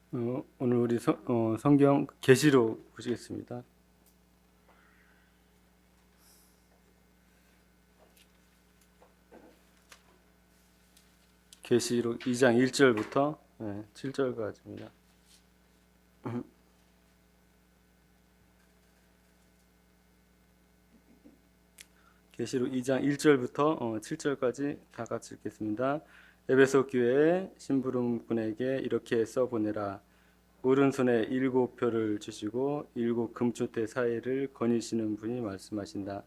오늘 우리 성경 계시록 보시겠습니다. 계시록 2장 1절부터 7절까지입니다. 계시록 2장 1절부터 7절까지 다 같이 읽겠습니다. 에베소 교회의 심부름꾼에게 이렇게 써보내라. 오른손에 7표를 주시고 7 금초대 사이를 거니시는 분이 말씀하신다.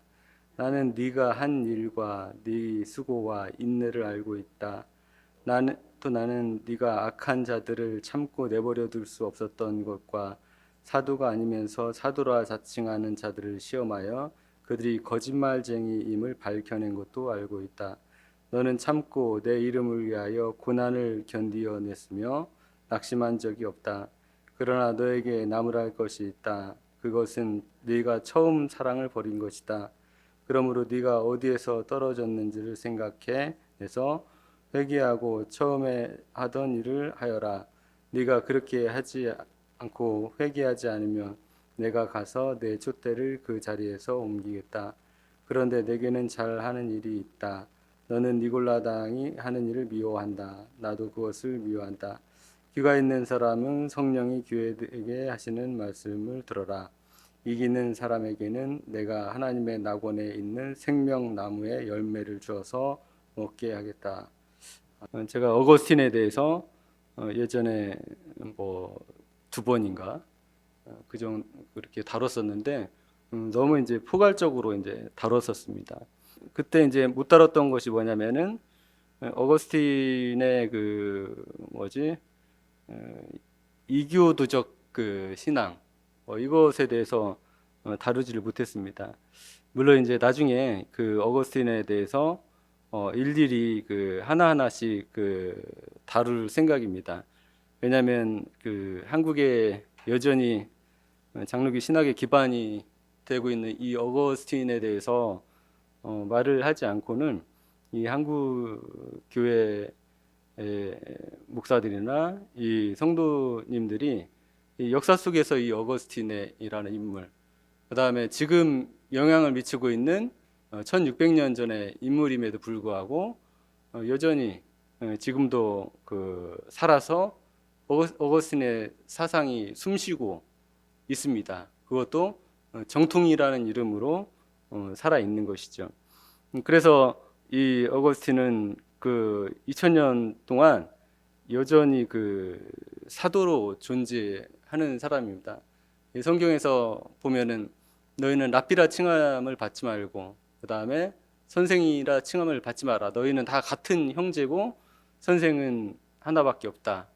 나는 네가 한 일과 네 수고와 인내를 알고 있다. 나는 네가 악한 자들을 참고 내버려 둘 수 없었던 것과 사도가 아니면서 사도라 자칭하는 자들을 시험하여 그들이 거짓말쟁이임을 밝혀낸 것도 알고 있다. 너는 참고 내 이름을 위하여 고난을 견디어냈으며 낙심한 적이 없다. 그러나 너에게 나무랄 것이 있다. 그것은 네가 처음 사랑을 버린 것이다. 그러므로 네가 어디에서 떨어졌는지를 생각해 내서 회개하고 처음에 하던 일을 하여라. 네가 그렇게 하지 않고 회개하지 않으면 내가 가서 내 촛대를 그 자리에서 옮기겠다. 그런데 내게는 잘하는 일이 있다. 너는 니골라당이 하는 일을 미워한다. 나도 그것을 미워한다. 귀가 있는 사람은 성령이 교회에게 하시는 말씀을 들어라. 이기는 사람에게는 내가 하나님의 낙원에 있는 생명나무의 열매를 주어서 먹게 하겠다. 제가 어거스틴에 대해서 예전에 뭐 2번인가 그정 그렇게 다뤘었는데 너무 이제 포괄적으로 이제 다뤘었습니다. 그때 이제 못 다뤘던 것이 뭐냐면은 어거스틴의 그 뭐지 이교도적 그 신앙 이것에 대해서 다루지를 못했습니다. 물론 이제 나중에 그 어거스틴에 대해서 일일이 그 하나하나씩 그 다룰 생각입니다. 왜냐하면 그 한국에 여전히 장로교 신학의 기반이 되고 있는 이 어거스틴에 대해서 말을 하지 않고는 이 한국 교회 목사들이나 이 성도님들이 이 역사 속에서 이 어거스틴이라는 인물, 그 다음에 지금 영향을 미치고 있는 1600년 전의 인물임에도 불구하고 여전히 지금도 그 살아서 어거스틴의 사상이 숨쉬고 있습니다. 그것도 정통이라는 이름으로 살아 있는 것이죠. 그래서 이 어거스틴은 그 2000년 동안 여전히 그 사도로 존재하는 사람입니다. 성경에서 보면은 너희는 랍비라 칭함을 받지 말고 그 다음에 선생이라 칭함을 받지 마라. 너희는 다 같은 형제고 선생은 하나밖에 없다.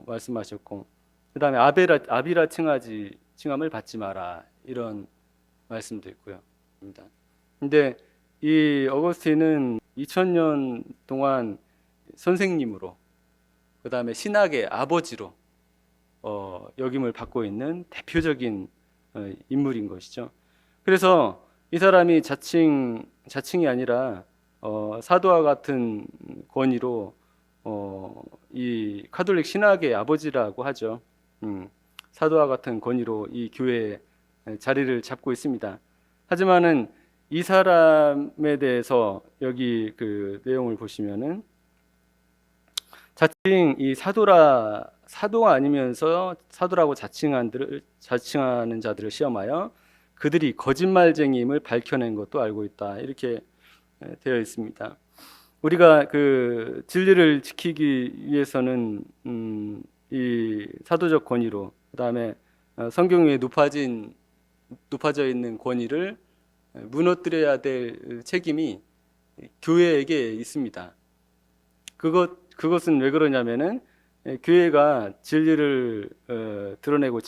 말씀하셨고 그 다음에 아비라 칭함을 받지 마라. 이런 말씀도 있고요. 근데 이 어거스틴은 2000년 동안 선생님으로 그 다음에 신학의 아버지로 역임을 받고 있는 대표적인 인물인 것이죠. 그래서 이 사람이 자칭이 아니라 사도와 같은 권위로 이 카톨릭 신학의 아버지라고 하죠. 사도와 같은 권위로 이 교회에 자리를 잡고 있습니다. 하지만은 이 사람에 대해서 여기 그 내용을 보시면은 자칭 이 사도가 아니면서 사도라고 자칭하는 자들을 시험하여 그들이 거짓말쟁이임을 밝혀낸 것도 알고 있다. 이렇게 되어 있습니다. 우리가 그 진리를 지키기 위해서는 이 사도적 권위로 그다음에 성경 위에 높아져 있는 권위를 무너뜨려야 될 책임이 교회에게 있습니다. 그것은 왜 그러냐면은 교회가 진리를 드러내고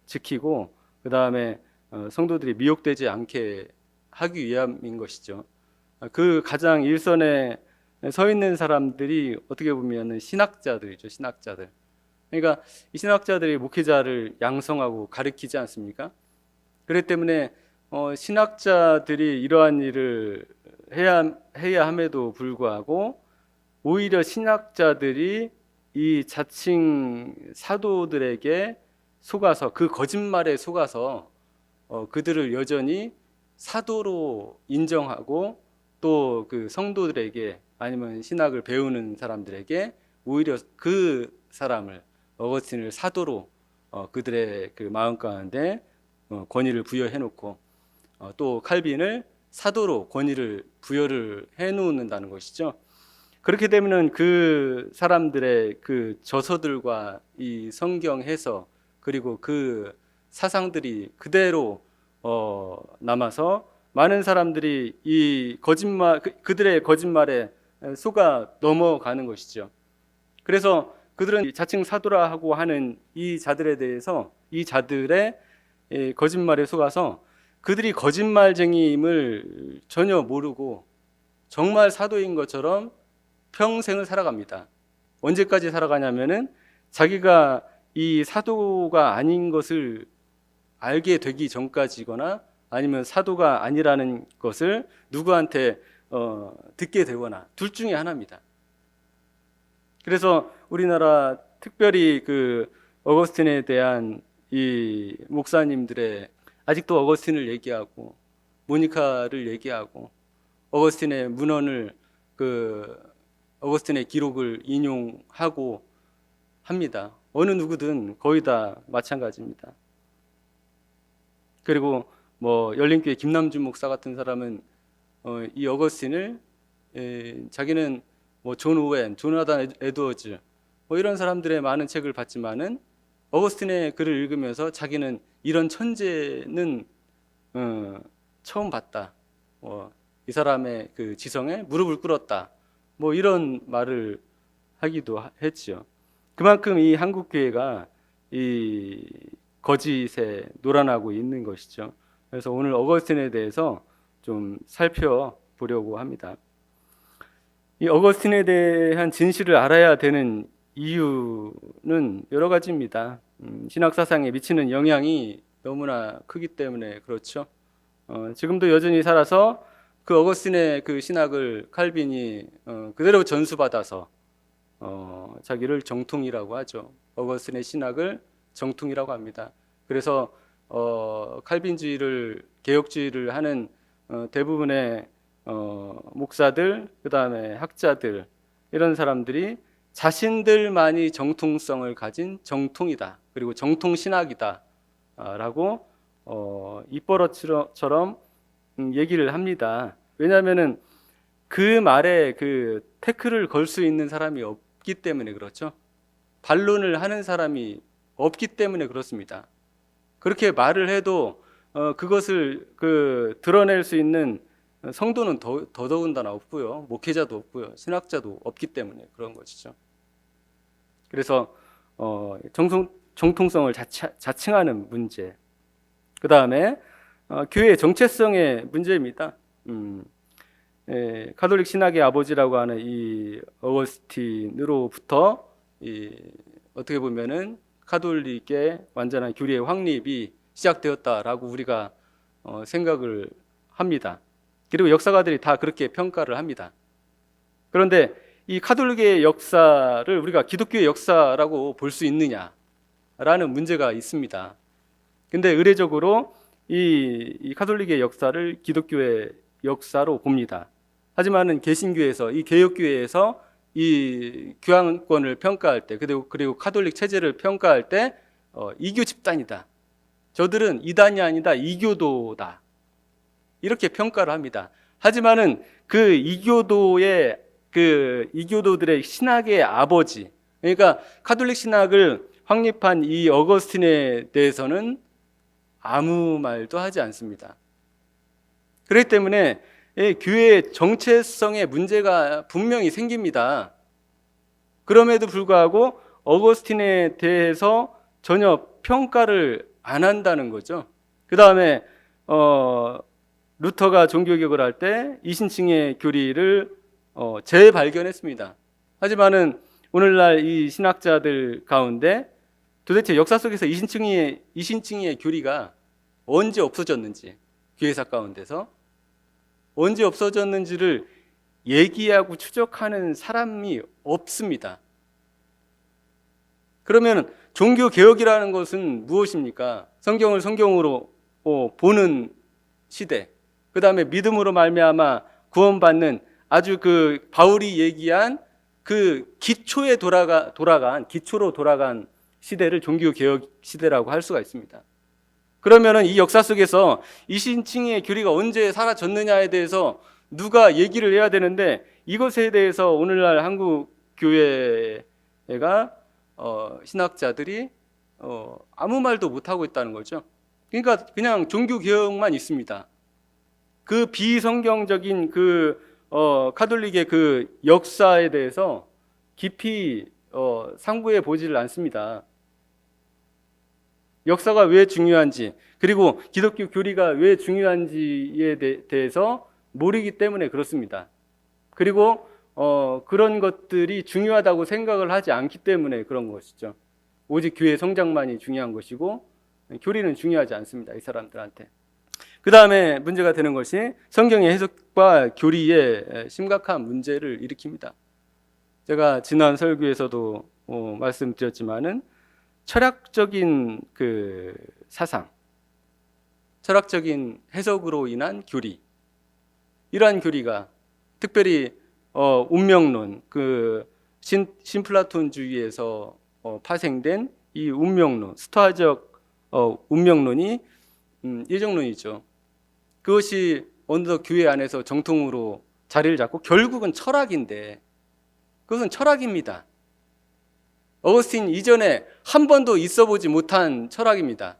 지키고 그 다음에 성도들이 미혹되지 않게 하기 위함인 것이죠. 그 가장 일선에 서 있는 사람들이 어떻게 보면 신학자들이죠. 신학자들. 그러니까 이 신학자들이 목회자를 양성하고 가르치지 않습니까? 그렇기 때문에 신학자들이 이러한 일을 해야 함에도 불구하고 오히려 신학자들이 이 자칭 사도들에게 속아서, 그 거짓말에 속아서 그들을 여전히 사도로 인정하고, 또 그 성도들에게 아니면 신학을 배우는 사람들에게 오히려 그 사람을, 어거스틴을 사도로 그들의 그 마음 가운데 권위를 부여해 놓고, 또 칼빈을 사도로 권위를 부여를 해 놓는다는 것이죠. 그렇게 되면은 그 사람들의 그 저서들과 이 성경 해석, 그리고 그 사상들이 그대로 남아서 많은 사람들이 이 거짓말, 그들의 거짓말에 속아 넘어가는 것이죠. 그래서 그들은 자칭 사도라 하고 하는 이 자들에 대해서, 이 자들의 거짓말에 속아서 그들이 거짓말쟁이임을 전혀 모르고 정말 사도인 것처럼 평생을 살아갑니다. 언제까지 살아가냐면은 자기가 이 사도가 아닌 것을 알게 되기 전까지거나, 아니면 사도가 아니라는 것을 누구한테 듣게 되거나, 둘 중에 하나입니다. 그래서 우리나라 특별히 그 어거스틴에 대한 이 목사님들의, 아직도 어거스틴을 얘기하고 모니카를 얘기하고 어거스틴의 문헌을, 그 어거스틴의 기록을 인용하고 합니다. 어느 누구든 거의 다 마찬가지입니다. 그리고 뭐 열린교회 김남준 목사 같은 사람은 이 어거스틴을 자기는 뭐 존 오웬, 조나단 에드워즈 뭐 이런 사람들의 많은 책을 봤지만은 어거스틴의 글을 읽으면서 자기는 이런 천재는 처음 봤다. 이 사람의 그 지성에 무릎을 꿇었다. 뭐 이런 말을 하기도 했지요. 그만큼 이 한국 교회가 이 거짓에 놀아나고 있는 것이죠. 그래서 오늘 어거스틴에 대해서 좀 살펴보려고 합니다. 이 어거스틴에 대한 진실을 알아야 되는 이유는 여러 가지입니다. 신학 사상에 미치는 영향이 너무나 크기 때문에 그렇죠. 지금도 여전히 살아서 그 어거스틴의 그 신학을 칼빈이 그대로 전수받아서 자기를 정통이라고 하죠. 어거스틴의 신학을 정통이라고 합니다. 그래서 칼빈주의를, 개혁주의를 하는 대부분의 목사들, 그 다음에 학자들, 이런 사람들이 자신들만이 정통성을 가진 정통이다, 그리고 정통신학이다 라고 입버릇처럼 얘기를 합니다. 왜냐하면은 그 말에 그 태클을 걸 수 있는 사람이 없기 때문에 그렇죠. 반론을 하는 사람이 없기 때문에 그렇습니다. 그렇게 말을 해도 그것을 드러낼 수 있는 성도는 더더군다나 없고요, 목회자도 없고요, 신학자도 없기 때문에 그런 것이죠. 그래서 정통성을 자칭하는 문제, 그 다음에 교회의 정체성의 문제입니다. 가톨릭 신학의 아버지라고 하는 이 어거스틴으로부터 어떻게 보면은 가톨릭의 완전한 교리의 확립이 시작되었다라고 우리가 생각을 합니다. 그리고 역사가들이 다 그렇게 평가를 합니다. 그런데 이 가톨릭의 역사를 우리가 기독교의 역사라고 볼 수 있느냐라는 문제가 있습니다. 근데 의례적으로 이 가톨릭의 역사를 기독교의 역사로 봅니다. 하지만은 개신교에서, 이 개혁교회에서 이 교황권을 평가할 때, 그리고 가톨릭 체제를 평가할 때 이교 집단이다, 저들은 이단이 아니다, 이교도다, 이렇게 평가를 합니다. 하지만은 그 이교도들의 신학의 아버지, 그러니까 가톨릭 신학을 확립한 이 어거스틴에 대해서는 아무 말도 하지 않습니다. 그렇기 때문에 교회의 정체성에 문제가 분명히 생깁니다. 그럼에도 불구하고 어거스틴에 대해서 전혀 평가를 안 한다는 거죠. 그 다음에 루터가 종교개혁을 할 때 이신층의 교리를 재발견했습니다. 하지만은 오늘날 이 신학자들 가운데 도대체 역사 속에서 이신층의 교리가 언제 없어졌는지, 교회사 가운데서 언제 없어졌는지를 얘기하고 추적하는 사람이 없습니다. 그러면 종교 개혁이라는 것은 무엇입니까? 성경을 성경으로 보는 시대, 그 다음에 믿음으로 말미암아 구원받는 아주 그 바울이 얘기한 그 기초로 돌아간 시대를 종교 개혁 시대라고 할 수가 있습니다. 그러면은 이 역사 속에서 이신칭의 교리가 언제 사라졌느냐에 대해서 누가 얘기를 해야 되는데, 이것에 대해서 오늘날 한국 교회가 신학자들이 아무 말도 못 하고 있다는 거죠. 그러니까 그냥 종교 개혁만 있습니다. 그 비성경적인 카톨릭의 그 역사에 대해서 깊이 상고해 보지를 않습니다. 역사가 왜 중요한지, 그리고 기독교 교리가 왜 중요한지에 대해서 모르기 때문에 그렇습니다. 그리고 그런 것들이 중요하다고 생각을 하지 않기 때문에 그런 것이죠. 오직 교회 성장만이 중요한 것이고 교리는 중요하지 않습니다, 이 사람들한테. 그 다음에 문제가 되는 것이 성경의 해석과 교리에 심각한 문제를 일으킵니다. 제가 지난 설교에서도 말씀드렸지만은 철학적인 그 사상, 철학적인 해석으로 인한 교리, 이러한 교리가 특별히 운명론, 그 신플라톤주의에서 파생된 이 운명론, 스토아적 운명론이 예정론이죠. 그것이 어느덧 교회 안에서 정통으로 자리를 잡고 결국은 철학인데, 그것은 철학입니다. 어거스틴 이전에 한 번도 있어 보지 못한 철학입니다.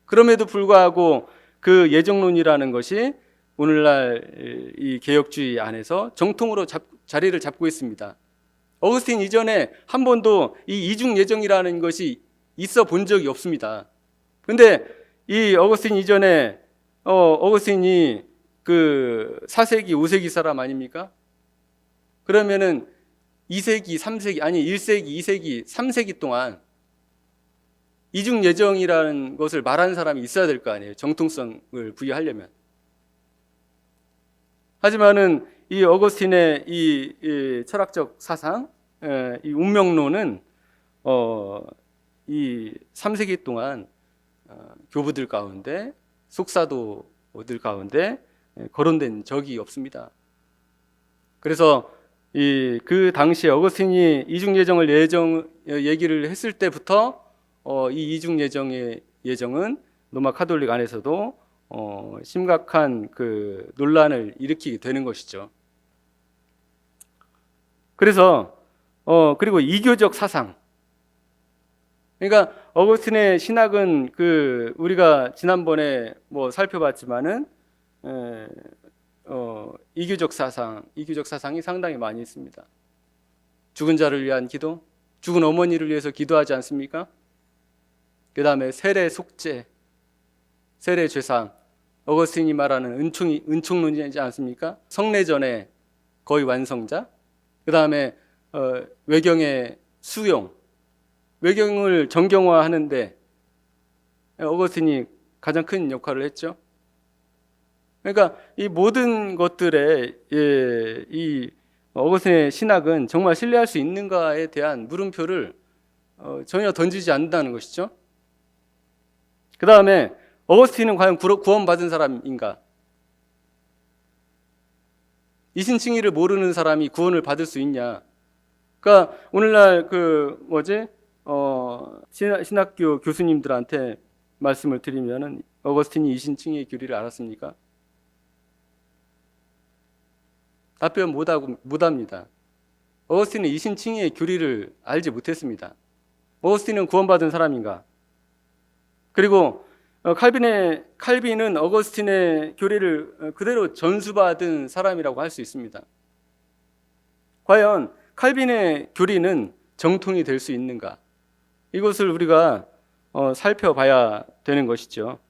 그럼에도 불구하고 그 예정론이라는 것이 오늘날 이 개혁주의 안에서 정통으로 자리를 잡고 있습니다. 어거스틴 이전에 한 번도 이 이중 예정이라는 것이 있어 본 적이 없습니다. 근데 이 어거스틴 이전에 어거스틴이 그 4세기, 5세기 사람 아닙니까? 그러면은 2세기, 3세기, 아니 1세기, 2세기, 3세기 동안 이중 예정이라는 것을 말하는 사람이 있어야 될 거 아니에요, 정통성을 부여하려면. 하지만은 이 어거스틴의 이 철학적 사상, 이 운명론은 이 3세기 동안 교부들 가운데, 속사도들 가운데 거론된 적이 없습니다. 그래서 그 당시에 어거스틴이 이중 예정을 얘기를 했을 때부터 이 이중 예정의 예정은 로마 카톨릭 안에서도 심각한 그 논란을 일으키게 되는 것이죠. 그래서 그리고 이교적 사상, 그러니까 어거스틴의 신학은 그 우리가 지난번에 뭐 살펴봤지만은 이교적 사상이 상당히 많이 있습니다. 죽은 자를 위한 기도, 죽은 어머니를 위해서 기도하지 않습니까? 그 다음에 세례 속죄, 세례 죄상, 어거스틴이 말하는 은총론이지 않습니까? 성례전의 거의 완성자, 그 다음에 외경의 수용, 외경을 정경화하는데 어거스틴이 가장 큰 역할을 했죠. 그러니까 이 모든 것들에 이 어거스틴의 신학은 정말 신뢰할 수 있는가에 대한 물음표를 전혀 던지지 않는다는 것이죠. 그 다음에 어거스틴은 과연 구원받은 사람인가? 이신칭의를 모르는 사람이 구원을 받을 수 있냐? 그러니까 오늘날 신학교 교수님들한테 말씀을 드리면은 어거스틴이 이신칭의 교리를 알았습니까? 답변 못합니다. 어거스틴은 이신칭의 교리를 알지 못했습니다. 어거스틴은 구원받은 사람인가? 그리고 칼빈은 어거스틴의 교리를 그대로 전수받은 사람이라고 할 수 있습니다. 과연 칼빈의 교리는 정통이 될 수 있는가? 이것을 우리가 살펴봐야 되는 것이죠.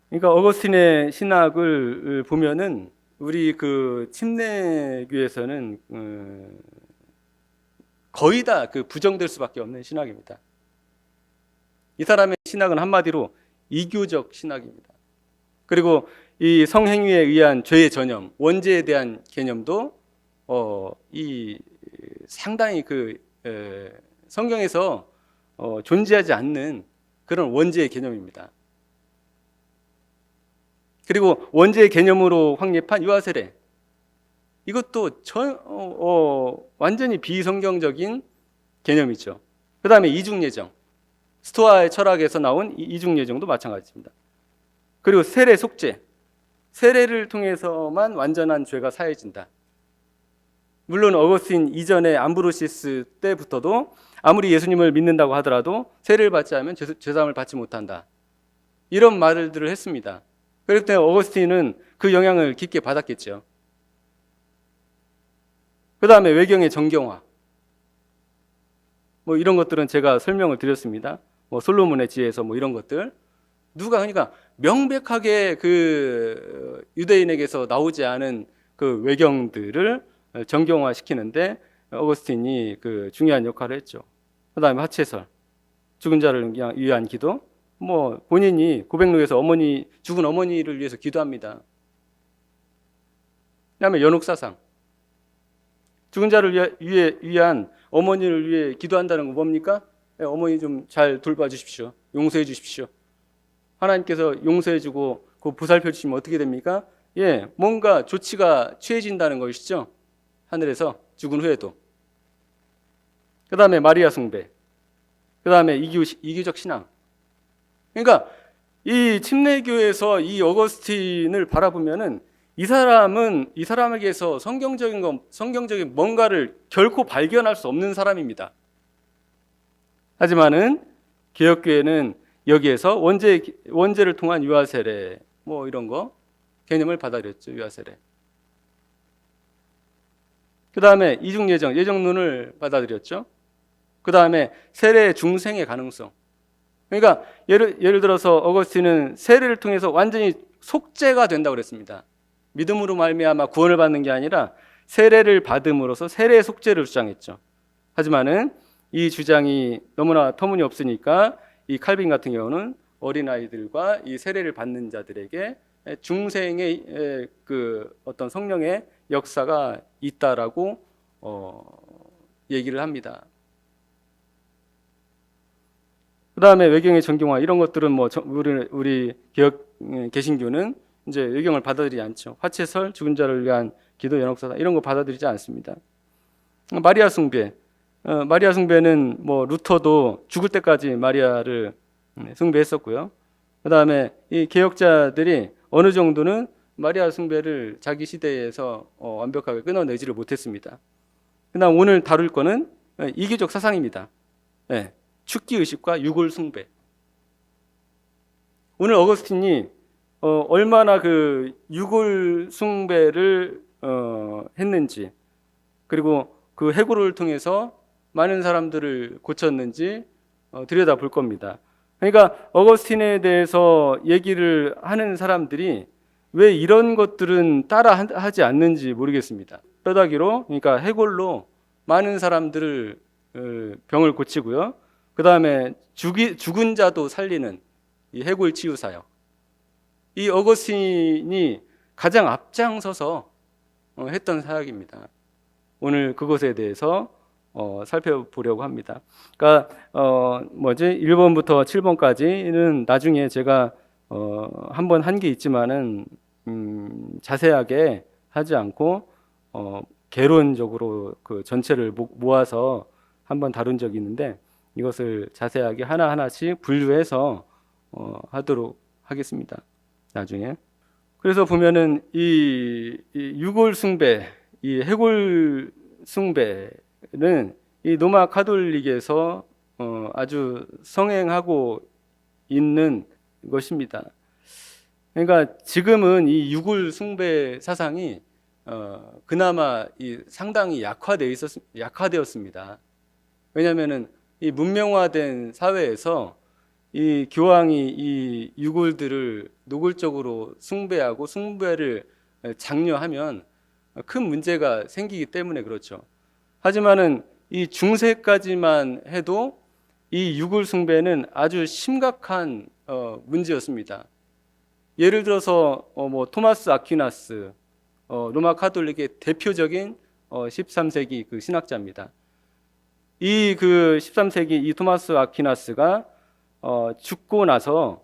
그러니까 어거스틴의 신학을 보면은 우리 그 침례교에서는 거의 다 그 부정될 수밖에 없는 신학입니다. 이 사람의 신학은 한마디로 이교적 신학입니다. 그리고 이 성행위에 의한 죄의 전념, 원죄에 대한 개념도 상당히 성경에서 존재하지 않는 그런 원죄의 개념입니다. 그리고 원죄의 개념으로 확립한 유아세례, 이것도 완전히 비성경적인 개념이죠. 그 다음에 이중예정, 스토아의 철학에서 나온 이중예정도 마찬가지입니다. 그리고 세례 속죄, 세례를 통해서만 완전한 죄가 사해진다. 물론 어거스틴 이전에 암브로시스 때부터도 아무리 예수님을 믿는다고 하더라도 세례를 받지 않으면 죄사함을 받지 못한다, 이런 말들을 했습니다. 그렇기 때문에 어거스틴은 그 영향을 깊게 받았겠죠. 그 다음에 외경의 정경화, 뭐 이런 것들은 제가 설명을 드렸습니다. 뭐 솔로몬의 지혜에서 뭐 이런 것들, 그러니까 명백하게 그 유대인에게서 나오지 않은 그 외경들을 정경화 시키는데 어거스틴이 그 중요한 역할을 했죠. 그 다음에 하체설, 죽은 자를 위한 기도, 뭐 본인이 고백록에서 죽은 어머니를 위해서 기도합니다. 그 다음에 연옥사상, 죽은 자를 위한 어머니를 위해 기도한다는 건 뭡니까? 어머니 좀 잘 돌봐 주십시오, 용서해 주십시오. 하나님께서 용서해 주고 그 보살펴 주시면 어떻게 됩니까? 뭔가 조치가 취해진다는 것이죠. 하늘에서 죽은 후에도. 그 다음에 마리아 숭배, 그 다음에 이교적 신앙. 그러니까 이 침례교에서 이 어거스틴을 바라보면은 이 사람에게서 성경적인 뭔가를 결코 발견할 수 없는 사람입니다. 하지만은 개혁교회는 여기에서 원죄를 통한 유아세례, 뭐 이런 거 개념을 받아들였죠. 유아세례. 그 다음에 이중예정, 예정론을 받아들였죠. 그 다음에 세례 중생의 가능성. 그러니까 예를 들어서 어거스틴은 세례를 통해서 완전히 속죄가 된다고 그랬습니다. 믿음으로 말미암아 구원을 받는 게 아니라 세례를 받음으로써 세례 속죄를 주장했죠. 하지만은 이 주장이 너무나 터무니없으니까 이 칼빈 같은 경우는 어린아이들과 이 세례를 받는 자들에게 중생의 그 어떤 성령의 역사가 있다라고 얘기를 합니다. 그 다음에 외경의 정경화, 이런 것들은 뭐 우리 개신교는 이제 외경을 받아들이지 않죠. 화채설, 죽은 자를 위한 기도, 연옥사상, 이런 거 받아들이지 않습니다. 마리아 숭배, 마리아 숭배는 뭐 루터도 죽을 때까지 마리아를 숭배했었고요. 그 다음에 이 개혁자들이 어느 정도는 마리아 숭배를 자기 시대에서 완벽하게 끊어내지를 못했습니다. 그 다음 오늘 다룰 거는 이교적 사상입니다. 축기 의식과 유골 숭배. 오늘 어거스틴이 얼마나 그 유골 숭배를 했는지, 그리고 그 해골을 통해서 많은 사람들을 고쳤는지 들여다볼 겁니다. 그러니까 어거스틴에 대해서 얘기를 하는 사람들이 왜 이런 것들은 따라 하지 않는지 모르겠습니다. 뼈다귀로, 그러니까 해골로 많은 사람들을 병을 고치고요. 그 다음에 죽은 자도 살리는 이 해골 치유 사역. 이 어거스틴이 가장 앞장서서 했던 사역입니다. 오늘 그것에 대해서 살펴보려고 합니다. 그러니까 1번부터 7번까지는 나중에 제가 한번 한 게 있지만은 자세하게 하지 않고 개론적으로 그 전체를 모아서 한번 다룬 적이 있는데, 이것을 자세하게 하나하나씩 분류해서 하도록 하겠습니다. 나중에. 그래서 보면은 이 유골 숭배, 이 해골 숭배는 이 로마 가톨릭에서 아주 성행하고 있는 것입니다. 그러니까 지금은 이 유골 숭배 사상이 그나마 상당히 약화되었습니다. 왜냐하면은 이 문명화된 사회에서 이 교황이 이 유골들을 노골적으로 숭배하고 숭배를 장려하면 큰 문제가 생기기 때문에 그렇죠. 하지만은 이 중세까지만 해도 이 유골 숭배는 아주 심각한 문제였습니다. 예를 들어서 뭐 토마스 아퀴나스, 로마 가톨릭의 대표적인 13세기 그 신학자입니다. 이 그 13세기 이 토마스 아퀴나스가 죽고 나서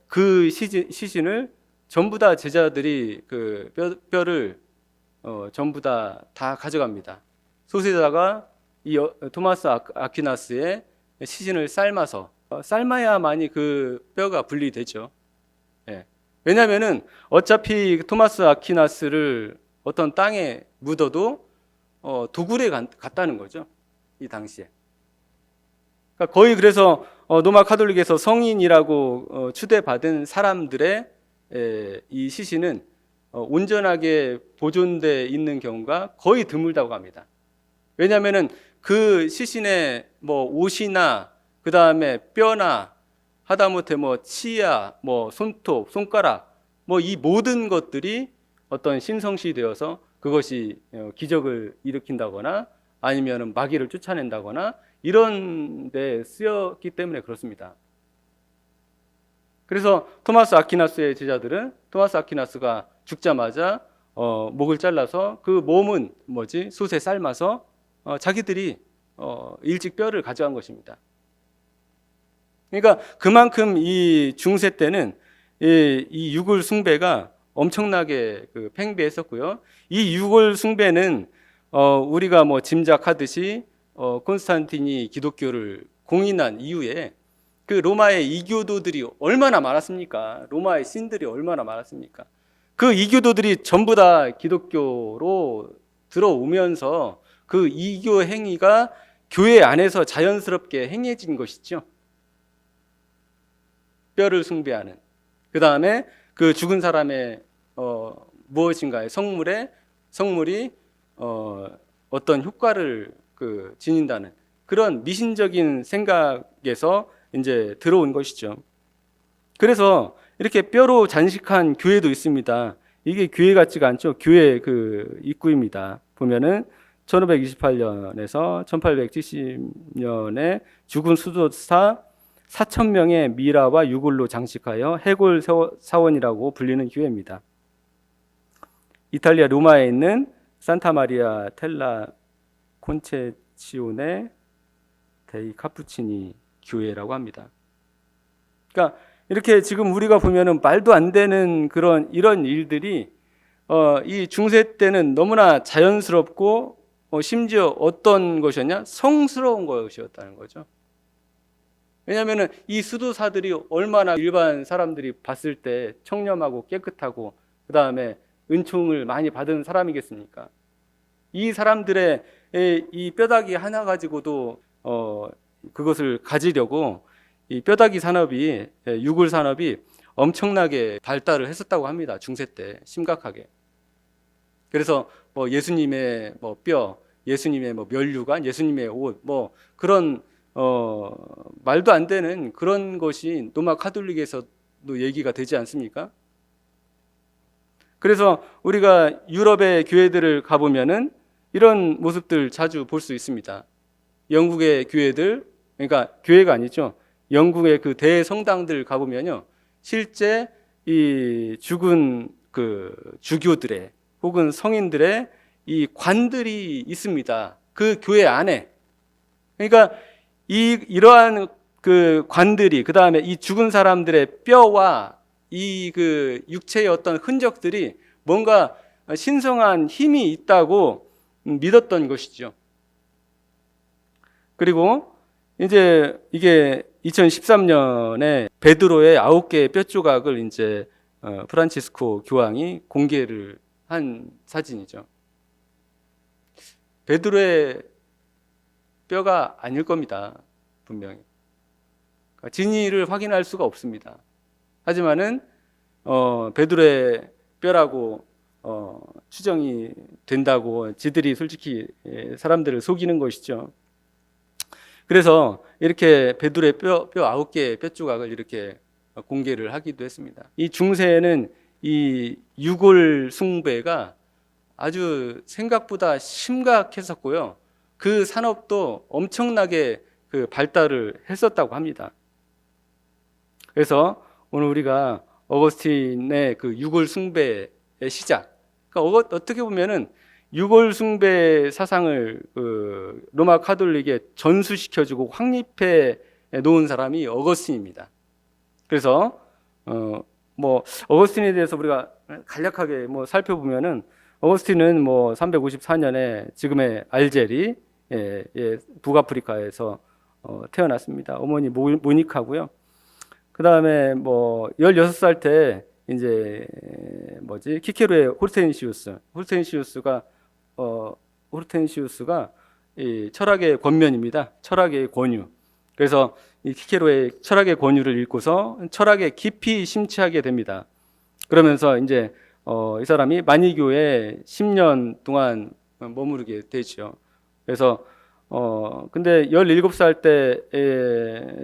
그 시신을 전부 다 제자들이 그 뼈를 전부 다 가져갑니다. 솥에다가 이 토마스 아퀴나스의 시신을 삶아서 삶아야만이 그 뼈가 분리되죠. 예. 왜냐하면은 어차피 토마스 아퀴나스를 어떤 땅에 묻어도 도굴에 갔다는 거죠. 이 당시에. 그러니까 거의 그래서 로마 카톨릭에서 성인이라고 추대받은 사람들의 이 시신은 온전하게 보존돼 있는 경우가 거의 드물다고 합니다. 왜냐하면은 그 시신에 뭐 옷이나 그 다음에 뼈나 하다못해 뭐 치아, 뭐 손톱, 손가락, 뭐 이 모든 것들이 어떤 신성시 되어서 그것이 기적을 일으킨다거나 아니면은 마귀를 쫓아낸다거나 이런 데 쓰였기 때문에 그렇습니다. 그래서 토마스 아퀴나스의 제자들은 토마스 아퀴나스가 죽자마자 목을 잘라서 그 몸은 솥에 삶아서 자기들이 일찍 뼈를 가져간 것입니다. 그러니까 그만큼 이 중세 때는 이 유골 숭배가 엄청나게 팽배했었고요. 이 유골 숭배는 우리가 뭐 짐작하듯이 콘스탄틴이 기독교를 공인한 이후에 그 로마의 이교도들이 얼마나 많았습니까? 로마의 신들이 얼마나 많았습니까? 그 이교도들이 전부 다 기독교로 들어오면서 그 이교 행위가 교회 안에서 자연스럽게 행해진 것이죠. 뼈를 숭배하는. 그 다음에 그 죽은 사람의 무엇인가의 성물이 어떤 효과를 지닌다는 그런 미신적인 생각에서 이제 들어온 것이죠. 그래서 이렇게 뼈로 잔식한 교회도 있습니다. 이게 교회 같지가 않죠. 교회 그 입구입니다. 보면은 1528년에서 1870년에 죽은 수도사 4,000명의 미라와 유골로 장식하여 해골 사원이라고 불리는 교회입니다. 이탈리아 로마에 있는 산타 마리아 텔라 콘체치오네 데이 카푸치니 교회라고 합니다. 그러니까 이렇게 지금 우리가 보면은 말도 안 되는 이런 일들이 이 중세 때는 너무나 자연스럽고 심지어 어떤 것이었냐? 성스러운 것이었다는 거죠. 왜냐하면 이 수도사들이 얼마나 일반 사람들이 봤을 때 청렴하고 깨끗하고 그 다음에 은총을 많이 받은 사람이겠습니까? 이 사람들의 이 뼈다귀 하나 가지고도 그것을 가지려고 이 뼈다귀 산업이 유골 산업이 엄청나게 발달을 했었다고 합니다. 중세 때 심각하게. 그래서 뭐 예수님의 뭐 뼈, 예수님의 뭐 면류관, 예수님의 옷, 뭐 그런 말도 안 되는 그런 것이 로마 카톨릭에서도 얘기가 되지 않습니까? 그래서 우리가 유럽의 교회들을 가보면은 이런 모습들 자주 볼 수 있습니다. 영국의 교회들, 그러니까 교회가 아니죠. 영국의 그 대성당들 가보면요. 실제 이 죽은 그 주교들의 혹은 성인들의 이 관들이 있습니다. 그 교회 안에. 그러니까 이러한 그 관들이 그 다음에 이 죽은 사람들의 뼈와 이 그 육체의 어떤 흔적들이 뭔가 신성한 힘이 있다고 믿었던 것이죠. 그리고 이제 이게 2013년에 베드로의 9개의 뼈 조각을 이제 프란치스코 교황이 공개를 한 사진이죠. 베드로의 뼈가 아닐 겁니다. 분명히. 진위를 확인할 수가 없습니다. 하지만은 베드로의 뼈라고 추정이 된다고 지들이 솔직히 사람들을 속이는 것이죠. 그래서 이렇게 베드로의 뼈 9개의 뼈 조각을 이렇게 공개를 하기도 했습니다. 이 중세에는 이 유골 숭배가 아주 생각보다 심각했었고요. 그 산업도 엄청나게 그 발달을 했었다고 합니다. 그래서 오늘 우리가 어거스틴의 그 유골 숭배의 시작, 그러니까 어떻게 보면은 유골 숭배 사상을 로마 카톨릭에 전수시켜주고 확립해 놓은 사람이 어거스틴입니다. 그래서 뭐 어거스틴에 대해서 우리가 간략하게 뭐 살펴보면은 어거스틴은 뭐 354년에 지금의 알제리 북아프리카에서 태어났습니다. 어머니 모니카고요. 그 다음에 뭐 16살 때 이제 키케로의 호르텐시우스가 이 철학의 권면입니다. 철학의 권유. 그래서 이 키케로의 철학의 권유를 읽고서 철학에 깊이 심취하게 됩니다. 그러면서 이제 이 사람이 마니교에 10년 동안 머무르게 되죠. 그래서 근데 17살 때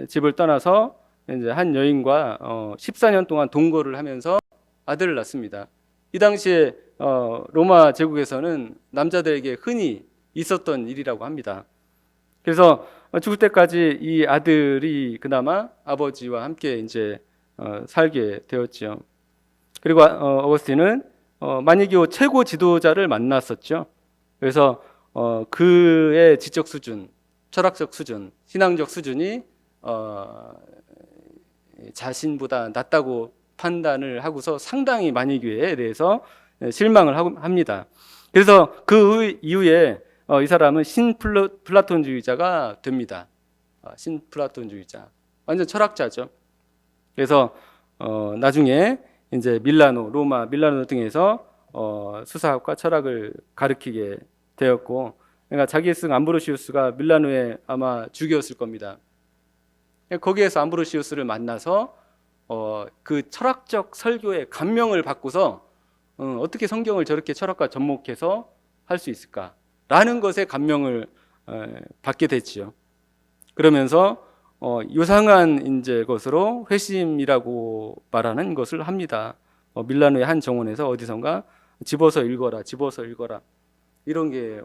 집을 떠나서 이제 한 여인과 14년 동안 동거를 하면서 아들을 낳습니다. 이 당시에 로마 제국에서는 남자들에게 흔히 있었던 일이라고 합니다. 그래서 죽을 때까지 이 아들이 그나마 아버지와 함께 이제 살게 되었죠. 그리고 어거스틴은 마니교 최고 지도자를 만났었죠. 그래서 그의 지적 수준, 철학적 수준, 신앙적 수준이 자신보다 낫다고 판단을 하고서 상당히 마니교에 대해서 실망을 합니다. 그래서 그 이후에 이 사람은 신플라톤주의자가 됩니다. 신플라톤주의자, 완전 철학자죠. 그래서 나중에 이제 로마 밀라노 등에서 수사학과 철학을 가르치게 되었고, 그러니까 자기의 승 암브로시우스가 밀라노에 아마 죽였을 겁니다. 거기에서 암브로시우스를 만나서 그 철학적 설교에 감명을 받고서 어떻게 성경을 저렇게 철학과 접목해서 할 수 있을까라는 것에 감명을 받게 됐지요. 그러면서 요상한 이제 것으로 회심이라고 말하는 것을 합니다. 밀라노의 한 정원에서 어디선가 집어서 읽어라 이런 게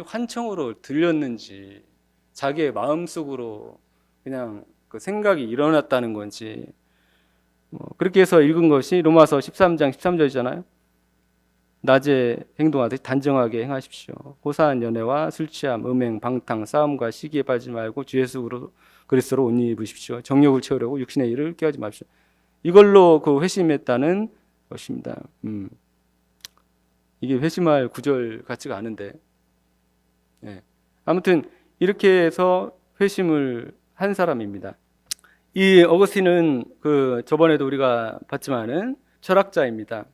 환청으로 들렸는지 자기의 마음속으로 그냥 그 생각이 일어났다는 건지 그렇게 해서 읽은 것이 로마서 13장 13절이잖아요. 낮에 행동하듯이 단정하게 행하십시오. 호사한 연애와 술 취함, 음행, 방탕, 싸움과 시기에 빠지지 말고 주 예수 그리스도로 옷 입으십시오. 정욕을 채우려고 육신의 일을 꾀하지 마십시오. 이걸로 그 회심했다는 것입니다. 이게 회심할 구절 같지가 않은데, 아무튼 이렇게 해서 회심을 한 사람입니다. 이 어거스틴은 저번에도 우리가 봤지만은 철학자입니다.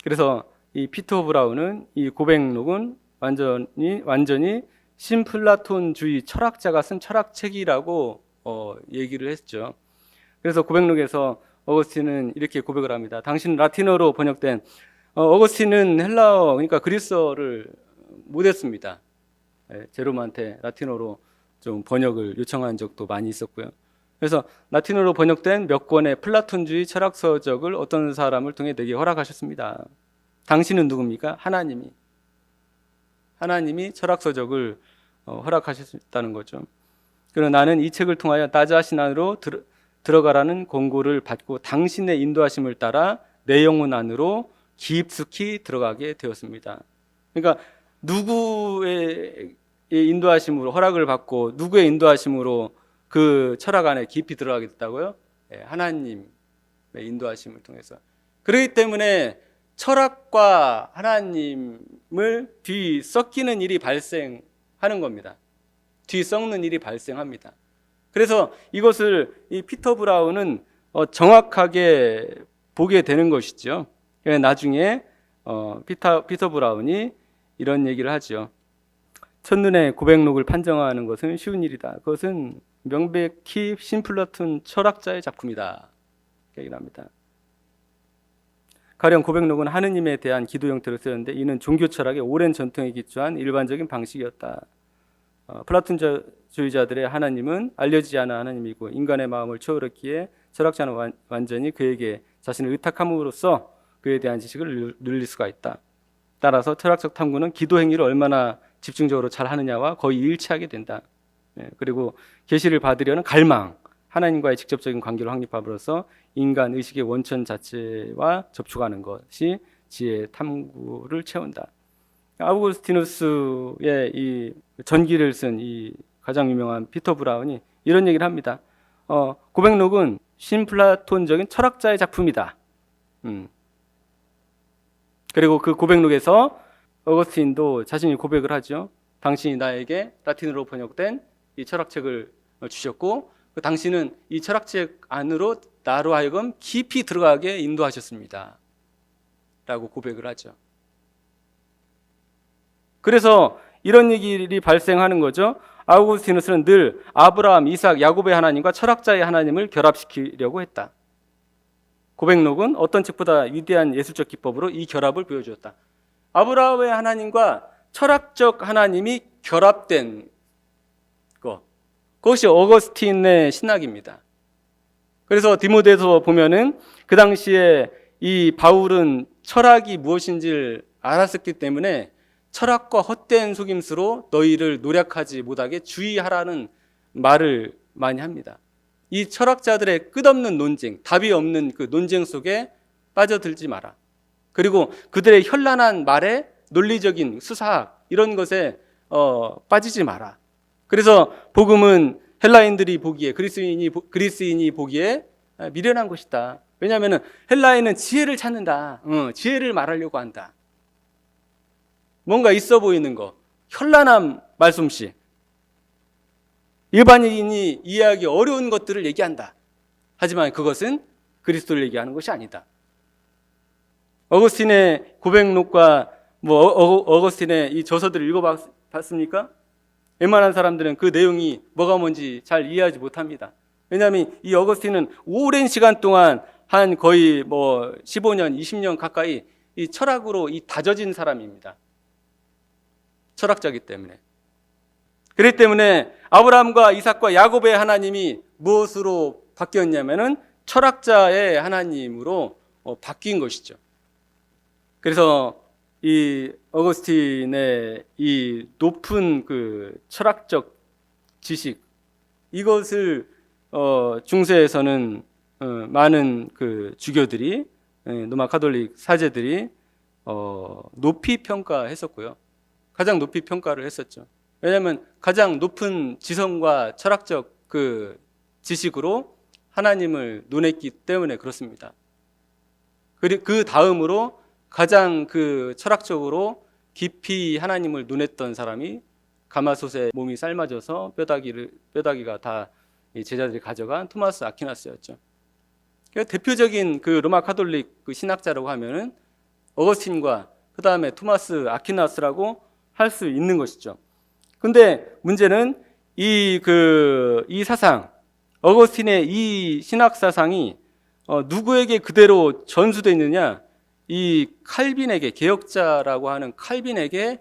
그래서 이 피터 브라운은 이 고백록은 완전히 신플라톤주의 철학자가 쓴 철학책이라고 얘기를 했죠. 그래서 고백록에서 어거스틴은 이렇게 고백을 합니다. 당신은 라틴어로 번역된 어거스틴은 헬라어, 그러니까 그리스어를 못했습니다. 제롬한테 라틴어로 좀 번역을 요청한 적도 많이 있었고요. 그래서 라틴어로 번역된 몇 권의 플라톤주의 철학서적을 어떤 사람을 통해 내게 허락하셨습니다. 당신은 누굽니까? 하나님이 철학서적을 허락하셨다는 거죠. 그리고 나는 이 책을 통하여 나 자신 안으로 들어가라는 권고를 받고 당신의 인도하심을 따라 내 영혼 안으로 깊숙이 들어가게 되었습니다. 그러니까 누구의 인도하심으로 허락을 받고 누구의 인도하심으로 그 철학 안에 깊이 들어가게 됐다고요? 하나님의 인도하심을 통해서. 그렇기 때문에 철학과 하나님을 뒤섞이는 일이 발생하는 겁니다. 뒤섞는 일이 발생합니다. 그래서 이것을 이 피터 브라운은 정확하게 보게 되는 것이죠. 나중에 피터 브라운이 이런 얘기를 하죠. 첫눈에 고백록을 판정하는 것은 쉬운 일이다. 그것은 명백히 신플라톤 철학자의 작품이다. 얘기를 합니다. 가령 고백록은 하느님에 대한 기도 형태로 쓰였는데 이는 종교 철학의 오랜 전통에 기초한 일반적인 방식이었다. 플라톤주의자들의 하나님은 알려지지 않은 하나님이고 인간의 마음을 초월했기에 철학자는 완전히 그에게 자신을 의탁함으로써 그에 대한 지식을 늘릴 수가 있다. 따라서 철학적 탐구는 기도 행위를 얼마나 집중적으로 잘 하느냐와 거의 일치하게 된다. 그리고 계시를 받으려는 갈망, 하나님과의 직접적인 관계를 확립함으로써 인간 의식의 원천 자체와 접촉하는 것이 지혜의 탐구를 채운다. 아우구스티누스의 이 전기를 쓴 이 가장 유명한 피터 브라운이 이런 얘기를 합니다. 고백록은 신플라톤적인 철학자의 작품이다. 그리고 그 고백록에서 어거스틴도 자신이 고백을 하죠. 당신이 나에게 라틴어로 번역된 이 철학책을 주셨고, 당신은 이 철학책 안으로 나로 하여금 깊이 들어가게 인도하셨습니다. 라고 고백을 하죠. 그래서 이런 얘기들이 발생하는 거죠. 아우구스티누스는 늘 아브라함, 이삭, 야곱의 하나님과 철학자의 하나님을 결합시키려고 했다. 고백록은 어떤 책보다 위대한 예술적 기법으로 이 결합을 보여주었다. 아브라함의 하나님과 철학적 하나님이 결합된 것, 그것이 어거스틴의 신학입니다. 그래서 디모데서 보면은 그 당시에 이 바울은 철학이 무엇인지를 알았었기 때문에 철학과 헛된 속임수로 너희를 노력하지 못하게 주의하라는 말을 많이 합니다. 이 철학자들의 끝없는 논쟁, 답이 없는 그 논쟁 속에 빠져들지 마라. 그리고 그들의 현란한 말에 논리적인 수사학 이런 것에 빠지지 마라. 그래서 복음은 헬라인들이 보기에, 그리스인이 보기에 미련한 것이다. 왜냐하면 헬라인은 지혜를 찾는다. 지혜를 말하려고 한다. 뭔가 있어 보이는 거, 현란한 말솜씨, 일반인이 이해하기 어려운 것들을 얘기한다. 하지만 그것은 그리스도를 얘기하는 것이 아니다. 어거스틴의 고백록과 어거스틴의 이 저서들을 읽어봤습니까? 웬만한 사람들은 그 내용이 뭐가 뭔지 잘 이해하지 못합니다. 왜냐하면 이 어거스틴은 오랜 시간 동안 한 거의 15년, 20년 가까이 이 철학으로 다져진 사람입니다. 철학자이기 때문에. 그렇기 때문에 아브라함과 이삭과 야곱의 하나님이 무엇으로 바뀌었냐면은 철학자의 하나님으로 바뀐 것이죠. 그래서 이 어거스틴의 이 높은 그 철학적 지식, 이것을 중세에서는 많은 그 주교들이, 로마 가톨릭 사제들이 높이 평가했었고요. 가장 높이 평가를 했었죠. 왜냐하면 가장 높은 지성과 철학적 그 지식으로 하나님을 논했기 때문에 그렇습니다. 그 다음으로 가장 그 철학적으로 깊이 하나님을 논했던 사람이 가마솥에 몸이 삶아져서 뼈다귀가 다 제자들이 가져간 토마스 아퀴나스였죠. 그러니까 대표적인 그 로마 가톨릭 그 신학자라고 하면은 어거스틴과 그 다음에 토마스 아퀴나스라고 할 수 있는 것이죠. 근데 문제는 이 사상, 어거스틴의 이 신학 사상이 누구에게 그대로 전수되어 있느냐? 이 칼빈에게, 개혁자라고 하는 칼빈에게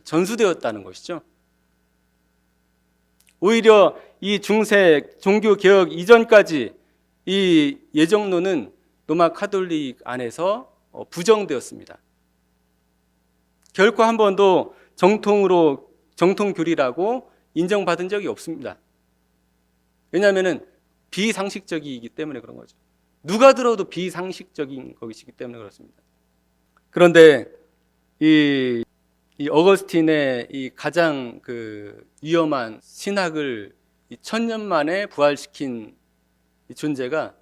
전수되었다는 것이죠. 오히려 이 중세 종교 개혁 이전까지 이 예정론은 로마 가톨릭 안에서 부정되었습니다. 결코 한 번도 정통교리라고 인정받은 적이 없습니다. 왜냐하면 비상식적이기 때문에 그런 거죠. 누가 들어도 비상식적인 것이기 때문에 그렇습니다. 그런데 이 어거스틴의 이 가장 그 위험한 신학을 1000년 만에 부활시킨 이 존재가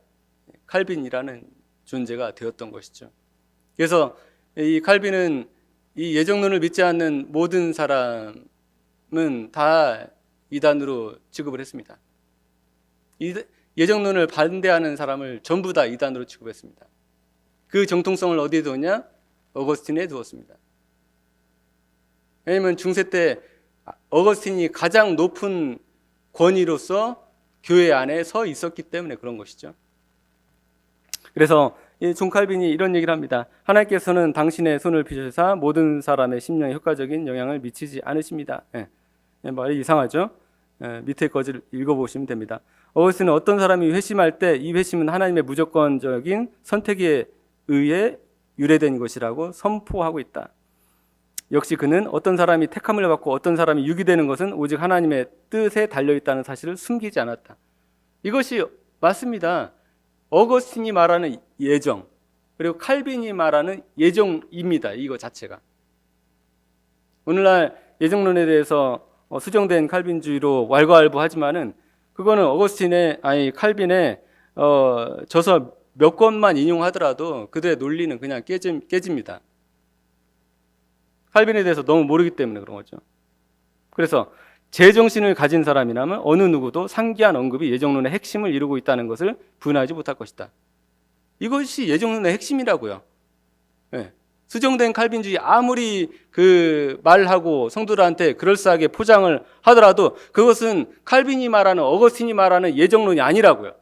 칼빈이라는 존재가 되었던 것이죠. 그래서 이 칼빈은 이 예정론을 믿지 않는 모든 사람은 다 이단으로 취급을 했습니다. 예정론을 반대하는 사람을 전부 다 이단으로 취급했습니다. 그 정통성을 어디에 두었냐? 어거스틴에 두었습니다. 왜냐하면 중세 때 어거스틴이 가장 높은 권위로서 교회 안에 서 있었기 때문에 그런 것이죠. 그래서 존 칼빈이 이런 얘기를 합니다. 하나님께서는 당신의 손을 펴시사 모든 사람의 심령에 효과적인 영향을 미치지 않으십니다. 말이 이상하죠? 밑에 것을 읽어보시면 됩니다. 어거스틴은 어떤 사람이 회심할 때 이 회심은 하나님의 무조건적인 선택에 의해 유래된 것이라고 선포하고 있다. 역시 그는 어떤 사람이 택함을 받고 어떤 사람이 유기되는 것은 오직 하나님의 뜻에 달려있다는 사실을 숨기지 않았다. 이것이 맞습니다. 어거스틴이 말하는 예정, 그리고 칼빈이 말하는 예정입니다. 이거 자체가. 오늘날 예정론에 대해서 수정된 칼빈주의로 왈가왈부하지만은 그거는 칼빈의 저서 몇 권만 인용하더라도 그들의 논리는 그냥 깨집니다. 칼빈에 대해서 너무 모르기 때문에 그런 거죠. 그래서 제정신을 가진 사람이라면 어느 누구도 상기한 언급이 예정론의 핵심을 이루고 있다는 것을 부인하지 못할 것이다. 이것이 예정론의 핵심이라고요. 네. 수정된 칼빈주의 아무리 그 말하고 성도들한테 그럴싸하게 포장을 하더라도 그것은 칼빈이 말하는 어거스틴이 말하는 예정론이 아니라고요.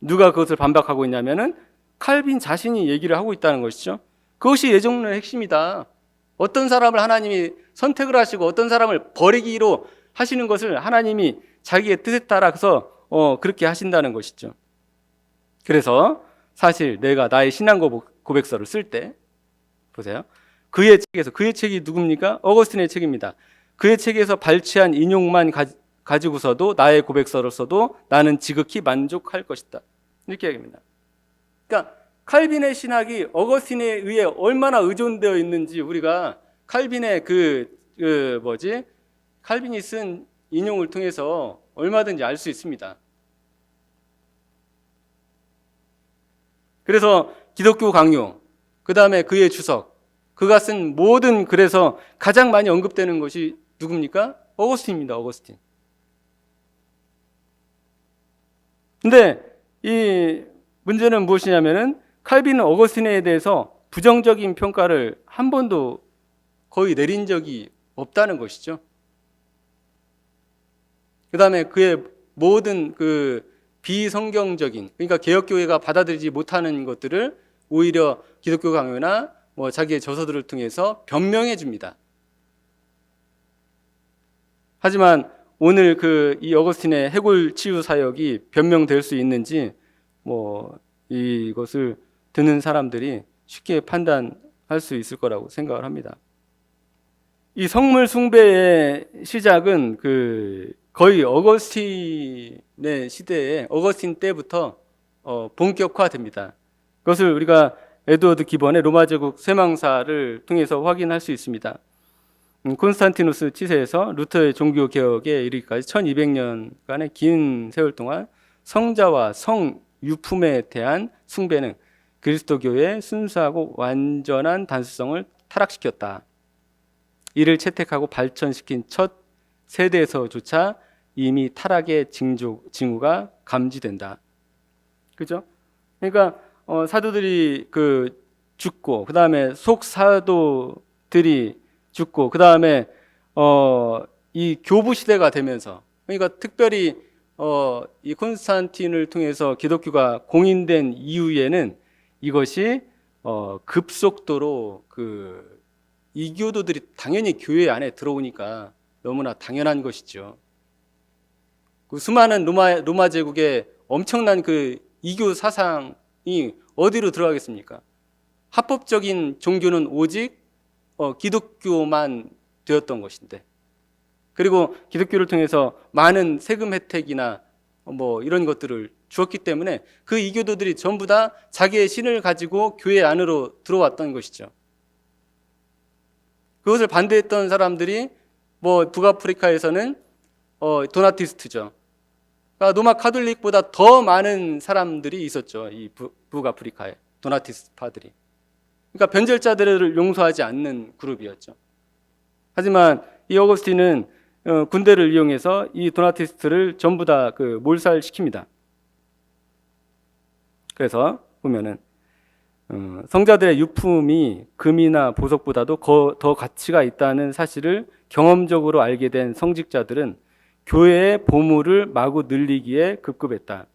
누가 그것을 반박하고 있냐면은 칼빈 자신이 얘기를 하고 있다는 것이죠. 그것이 예정론의 핵심이다. 어떤 사람을 하나님이 선택을 하시고 어떤 사람을 버리기로 하시는 것을 하나님이 자기의 뜻에 따라서 그렇게 하신다는 것이죠. 그래서 사실 내가 나의 신앙 고백서를 쓸 때 보세요. 그의 책이 누굽니까? 어거스틴의 책입니다. 그의 책에서 발췌한 인용만 가지고서도 나의 고백서를 써도 나는 지극히 만족할 것이다. 이렇게 얘기합니다. 그러니까 칼빈의 신학이 어거스틴에 의해 얼마나 의존되어 있는지 우리가 칼빈의 칼빈이 쓴 인용을 통해서 얼마든지 알 수 있습니다. 그래서 기독교 강요, 그 다음에 그의 주석, 그가 쓴 모든 글에서 가장 많이 언급되는 것이 누굽니까? 어거스틴입니다. 어거스틴. 근데 이 문제는 무엇이냐면은 칼빈은 어거스틴에 대해서 부정적인 평가를 한 번도 거의 내린 적이 없다는 것이죠. 그 다음에 그의 모든 비성경적인, 그러니까 개혁교회가 받아들이지 못하는 것들을 오히려 기독교 강요나 자기의 저서들을 통해서 변명해 줍니다. 하지만 오늘 이 어거스틴의 해골 치유 사역이 변명될 수 있는지 이것을 듣는 사람들이 쉽게 판단할 수 있을 거라고 생각을 합니다. 이 성물 숭배의 시작은 거의 어거스틴의 시대에 어거스틴 때부터 본격화됩니다. 그것을 우리가 에드워드 기본의 로마 제국 쇠망사를 통해서 확인할 수 있습니다. 콘스탄티누스 치세에서 루터의 종교 개혁에 이르기까지 1200년간의 긴 세월 동안 성자와 성유품에 대한 숭배는 그리스도교의 순수하고 완전한 단수성을 타락시켰다. 이를 채택하고 발전시킨 첫 세대에서조차 이미 타락의 징후가 감지된다. 그죠? 그러니까 사도들이 죽고, 그 다음에 속사도들이 죽고, 그 다음에 이 교부 시대가 되면서, 그러니까 특별히 이 콘스탄틴을 통해서 기독교가 공인된 이후에는 이것이 급속도로 이교도들이 당연히 교회 안에 들어오니까 너무나 당연한 것이죠. 수많은 로마 제국의 엄청난 이교 사상이 어디로 들어가겠습니까? 합법적인 종교는 오직 기독교만 되었던 것인데, 그리고 기독교를 통해서 많은 세금 혜택이나 이런 것들을 주었기 때문에 그 이교도들이 전부 다 자기의 신을 가지고 교회 안으로 들어왔던 것이죠. 그것을 반대했던 사람들이 북아프리카에서는 도나티스트죠. 그러니까 로마 카톨릭보다 더 많은 사람들이 있었죠. 이 북아프리카에 도나티스파들이. 그러니까 변절자들을 용서하지 않는 그룹이었죠. 하지만 이 어거스틴은 군대를 이용해서 이 도나티스트를 전부 다 몰살시킵니다. 그래서 보면은 성자들의 유품이 금이나 보석보다도 더 가치가 있다는 사실을 경험적으로 알게 된 성직자들은 교회의 보물을 마구 늘리기에 급급했다.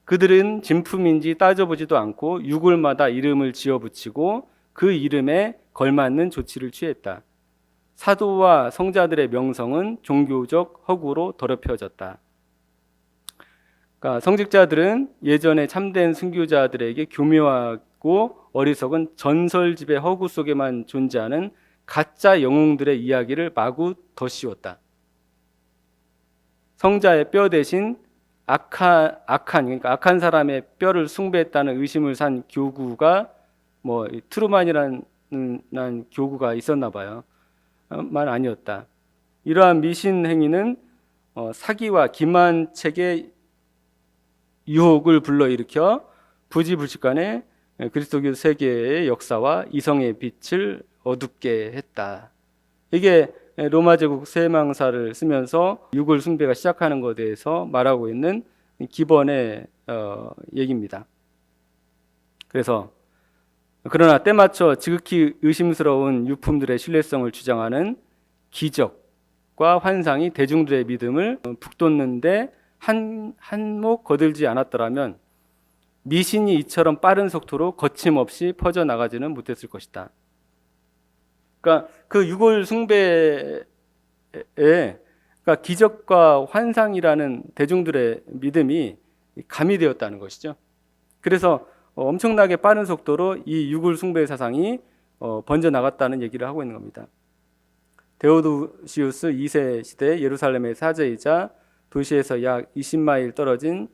그들은 진품인지 따져보지도 않고 유골마다 이름을 지어붙이고 그 이름에 걸맞는 조치를 취했다. 사도와 성자들의 명성은 종교적 허구로 더럽혀졌다. 그러니까 성직자들은 예전에 참된 순교자들에게 교묘하고 어리석은 전설집의 허구 속에만 존재하는 가짜 영웅들의 이야기를 마구 덧씌웠다. 성자의 뼈 대신 그러니까 악한 사람의 뼈를 숭배했다는 의심을 산 교구가 뭐 트루만이라는 교구가 있었나 봐요. 만 아니었다. 이러한 미신 행위는 사기와 기만책의 유혹을 불러일으켜 부지불식간에 그리스도교 세계의 역사와 이성의 빛을 어둡게 했다. 이게 로마 제국 세망사를 쓰면서 유골 숭배가 시작하는 것에 대해서 말하고 있는 기본의 얘기입니다. 그래서 그러나 때맞춰 지극히 의심스러운 유품들의 신뢰성을 주장하는 기적과 환상이 대중들의 믿음을 북돋는데 한몫 거들지 않았더라면 미신이 이처럼 빠른 속도로 거침없이 퍼져나가지는 못했을 것이다. 그러니까 그 유골 숭배에 그러니까 기적과 환상이라는 대중들의 믿음이 가미되었다는 것이죠. 그래서 엄청나게 빠른 속도로 이 유골 숭배 사상이 번져나갔다는 얘기를 하고 있는 겁니다. 데오도시우스 2세 시대 예루살렘의 사제이자 도시에서 약 20마일 떨어진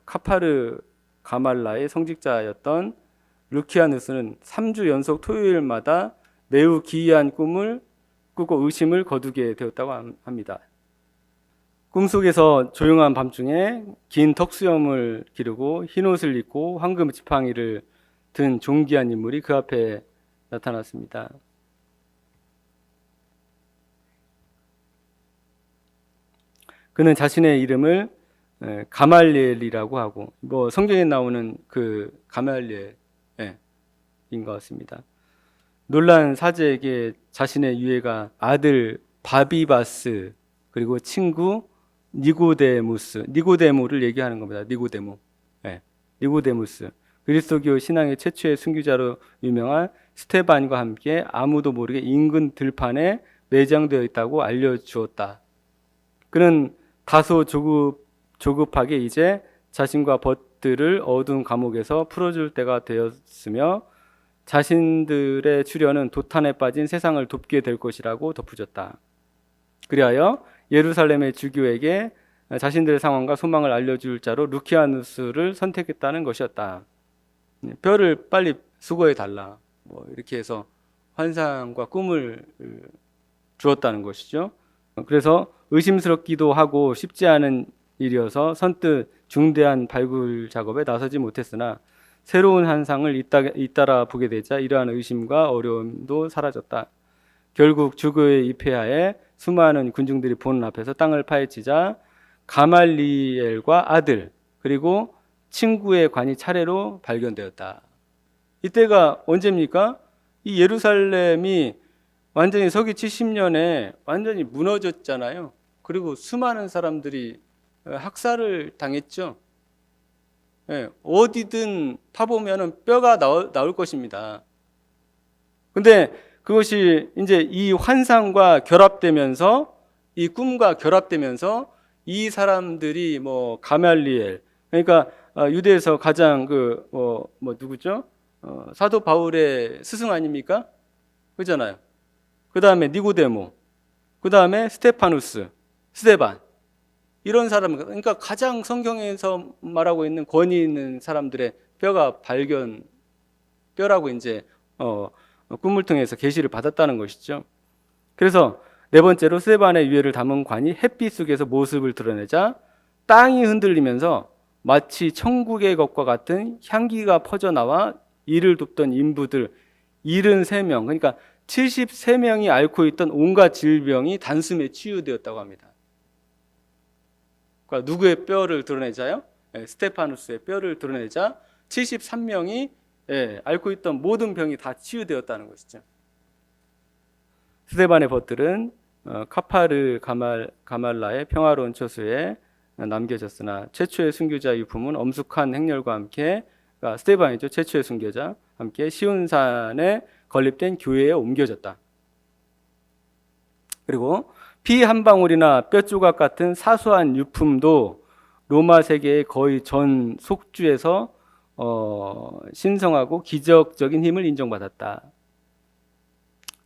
카파르 가말라의 성직자였던 루키아누스는 3주 연속 토요일마다 매우 기이한 꿈을 꾸고 의심을 거두게 되었다고 합니다. 꿈속에서 조용한 밤중에 긴 턱수염을 기르고 흰옷을 입고 황금 지팡이를 든 존귀한 인물이 그 앞에 나타났습니다. 그는 자신의 이름을 가말리엘이라고 하고 뭐 성경에 나오는 그 가말리엘인 것 같습니다. 놀란 사제에게 자신의 유해가 아들 바비바스 그리고 친구 니고데무를 얘기하는 겁니다. 니고데무스 그리스도교 신앙의 최초의 순교자로 유명한 스테반과 함께 아무도 모르게 인근 들판에 매장되어 있다고 알려주었다. 그는 다소 조급하게 이제 자신과 벗들을 어두운 감옥에서 풀어줄 때가 되었으며 자신들의 출현은 도탄에 빠진 세상을 돕게 될 것이라고 덧붙였다. 그리하여 예루살렘의 주교에게 자신들의 상황과 소망을 알려줄 자로 루키아누스를 선택했다는 것이었다. 뼈를 빨리 수거해달라. 뭐 이렇게 해서 환상과 꿈을 주었다는 것이죠. 그래서 의심스럽기도 하고 쉽지 않은 일이어서 선뜻 중대한 발굴 작업에 나서지 못했으나 새로운 환상을 잇따라 보게 되자 이러한 의심과 어려움도 사라졌다. 결국 주교의 입회하에 수많은 군중들이 보는 앞에서 땅을 파헤치자 가말리엘과 아들 그리고 친구의 관이 차례로 발견되었다. 이때가 언제입니까? 이 예루살렘이 완전히 서기 70년에 완전히 무너졌잖아요. 그리고 수많은 사람들이 학살을 당했죠. 어디든 파보면은 뼈가 나올 것입니다. 근데 그것이 이제 이 환상과 결합되면서 이 꿈과 결합되면서 이 사람들이 뭐 가말리엘 그러니까 유대에서 가장 누구죠? 사도 바울의 스승 아닙니까? 그잖아요. 그 다음에 니고데모, 그 다음에 스테파누스, 스데반 이런 사람 그러니까 가장 성경에서 말하고 있는 권위 있는 사람들의 뼈라고 이제 꿈을 통해서 계시를 받았다는 것이죠. 그래서 네 번째로 스데반의 유해를 담은 관이 햇빛 속에서 모습을 드러내자 땅이 흔들리면서 마치 천국의 것과 같은 향기가 퍼져나와 이를 돕던 인부들 73명 그러니까 73명이 앓고 있던 온갖 질병이 단숨에 치유되었다고 합니다. 그러니까 누구의 뼈를 드러내자요? 스테파누스의 뼈를 드러내자 73명이 앓고 있던 모든 병이 다 치유되었다는 것이죠. 스데반의 벗들은 카파르 가말라의 평화로운 처소에 남겨졌으나 최초의 순교자 유품은 엄숙한 행렬과 함께 그러니까 스데반이죠. 최초의 순교자 함께 시온산에 건립된 교회에 옮겨졌다. 그리고 피 한 방울이나 뼈 조각 같은 사소한 유품도 로마 세계의 거의 전 속주에서 신성하고 기적적인 힘을 인정받았다.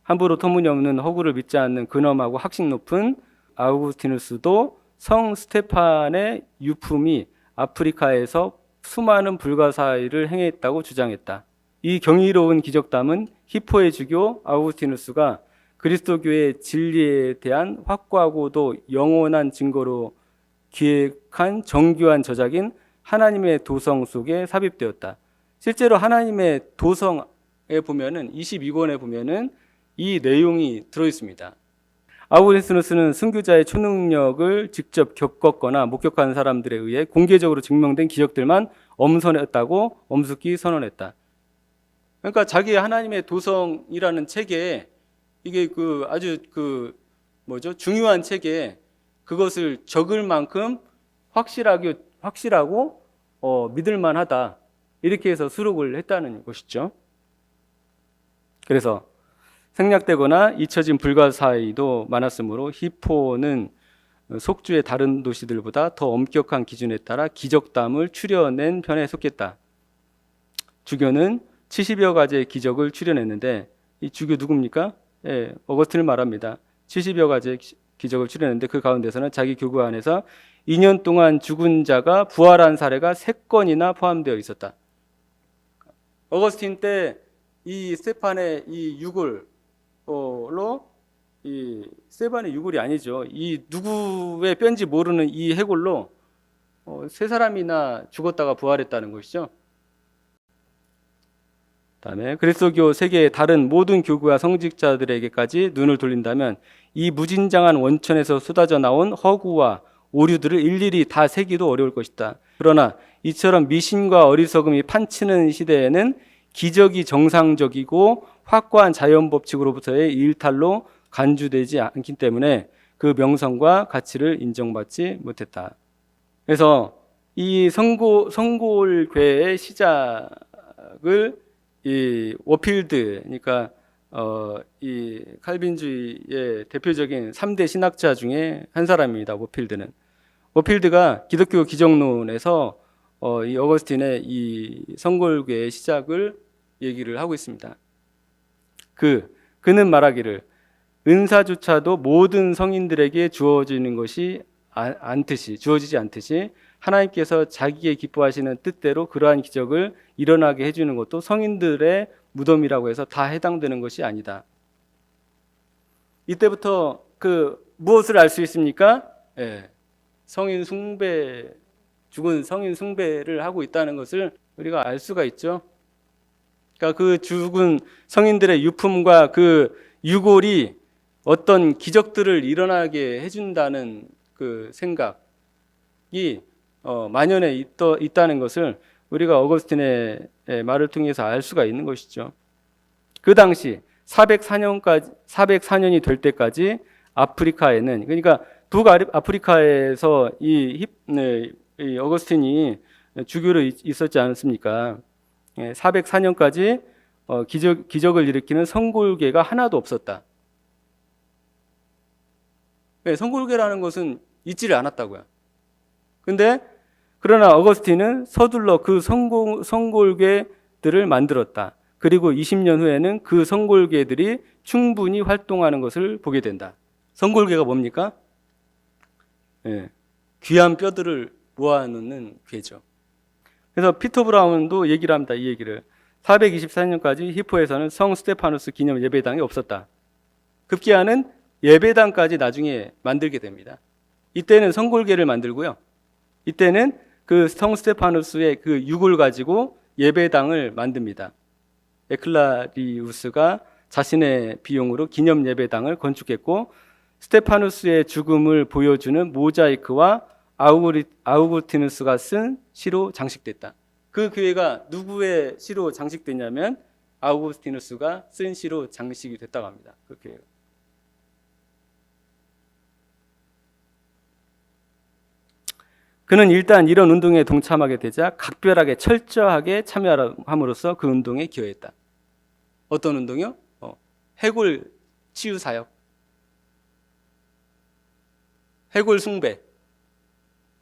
함부로 터무니없는 허구를 믿지 않는 근엄하고 학식 높은 아우구스티누스도 성 스테판의 유품이 아프리카에서 수많은 불가사의를 행했다고 주장했다. 이 경이로운 기적담은 히포의 주교 아우구스티누스가 그리스도교의 진리에 대한 확고하고도 영원한 증거로 기획한 정교한 저작인 하나님의 도성 속에 삽입되었다. 실제로 하나님의 도성에 보면은 22권에 보면은 이 내용이 들어 있습니다. 아우구스티누스는 순교자의 초능력을 직접 겪었거나 목격한 사람들에 의해 공개적으로 증명된 기적들만 엄선했다고 엄숙히 선언했다. 그러니까 자기 하나님의 도성이라는 책에 이게 아주 중요한 책에 그것을 적을 만큼 확실하고 믿을 만하다. 이렇게 해서 수록을 했다는 것이죠. 그래서 생략되거나 잊혀진 불가사의도 많았으므로 히포는 속주의 다른 도시들보다 더 엄격한 기준에 따라 기적담을 추려낸 편에 속했다. 주교는 70여 가지의 기적을 추려냈는데 이 주교 누굽니까? 예, 어거스틴을 말합니다. 70여 가지의 기적을 추려냈는데 그 가운데서는 자기 교구 안에서 2년 동안 죽은 자가 부활한 사례가 3건이나 포함되어 있었다. 어거스틴 때 이 스테판의 이 유골로 이 스테판의 유골이 아니죠. 이 누구의 뼈인지 모르는 이 해골로 3사람이나 죽었다가 부활했다는 것이죠. 다음에 그리스도교 세계의 다른 모든 교구와 성직자들에게까지 눈을 돌린다면 이 무진장한 원천에서 쏟아져 나온 허구와 오류들을 일일이 다 세기도 어려울 것이다. 그러나 이처럼 미신과 어리석음이 판치는 시대에는 기적이 정상적이고 확고한 자연 법칙으로부터의 일탈로 간주되지 않기 때문에 그 명성과 가치를 인정받지 못했다. 그래서 이 성골괴의 시작을 이 워필드, 그러니까 이 칼빈주의의 대표적인 3대 신학자 중에 한 사람입니다. 워필드가 기독교 기적론에서 이 어거스틴의 이 성골괴의 시작을 얘기를 하고 있습니다. 그는 말하기를 은사조차도 모든 성인들에게 주어지지 않듯이 하나님께서 자기의 기뻐하시는 뜻대로 그러한 기적을 일어나게 해주는 것도 성인들의 무덤이라고 해서 다 해당되는 것이 아니다. 이때부터 무엇을 알 수 있습니까? 성인 숭배, 죽은 성인 숭배를 하고 있다는 것을 우리가 알 수가 있죠. 그러니까 그 죽은 성인들의 유품과 그 유골이 어떤 기적들을 일어나게 해준다는 그 생각이 만연해 있다는 것을 우리가 어거스틴의 말을 통해서 알 수가 있는 것이죠. 그 당시 404년이 될 때까지 아프리카에는, 그러니까 북아프리카에서 이 어거스틴이 주교로 있었지 않습니까? 404년까지 기적을 일으키는 성골괴가 하나도 없었다. 성골괴라는 것은 있지를 않았다고요. 그러나 어거스틴은 서둘러 그 성골괴들을 만들었다. 그리고 20년 후에는 그 성골괴들이 충분히 활동하는 것을 보게 된다. 성골괴가 뭡니까? 귀한 뼈들을 모아놓는 괴죠. 그래서 피터 브라운도 얘기를 합니다. 이 얘기를 424년까지 히포에서는 성 스테파누스 기념 예배당이 없었다. 급기야는 예배당까지 나중에 만들게 됩니다. 이때는 성골괴를 만들고요. 이때는 그 성 스테파누스의 그 유골 가지고 예배당을 만듭니다. 에클라리우스가 자신의 비용으로 기념 예배당을 건축했고 스테파누스의 죽음을 보여주는 모자이크와 아우구스티누스가 쓴 시로 장식됐다. 그 교회가 누구의 시로 장식됐냐면 아우구스티누스가 쓴 시로 장식이 됐다고 합니다. 그 교회가. 그는 일단 이런 운동에 동참하게 되자 각별하게 철저하게 참여함으로써 그 운동에 기여했다. 어떤 운동이요? 해골 치유 사역, 해골 숭배.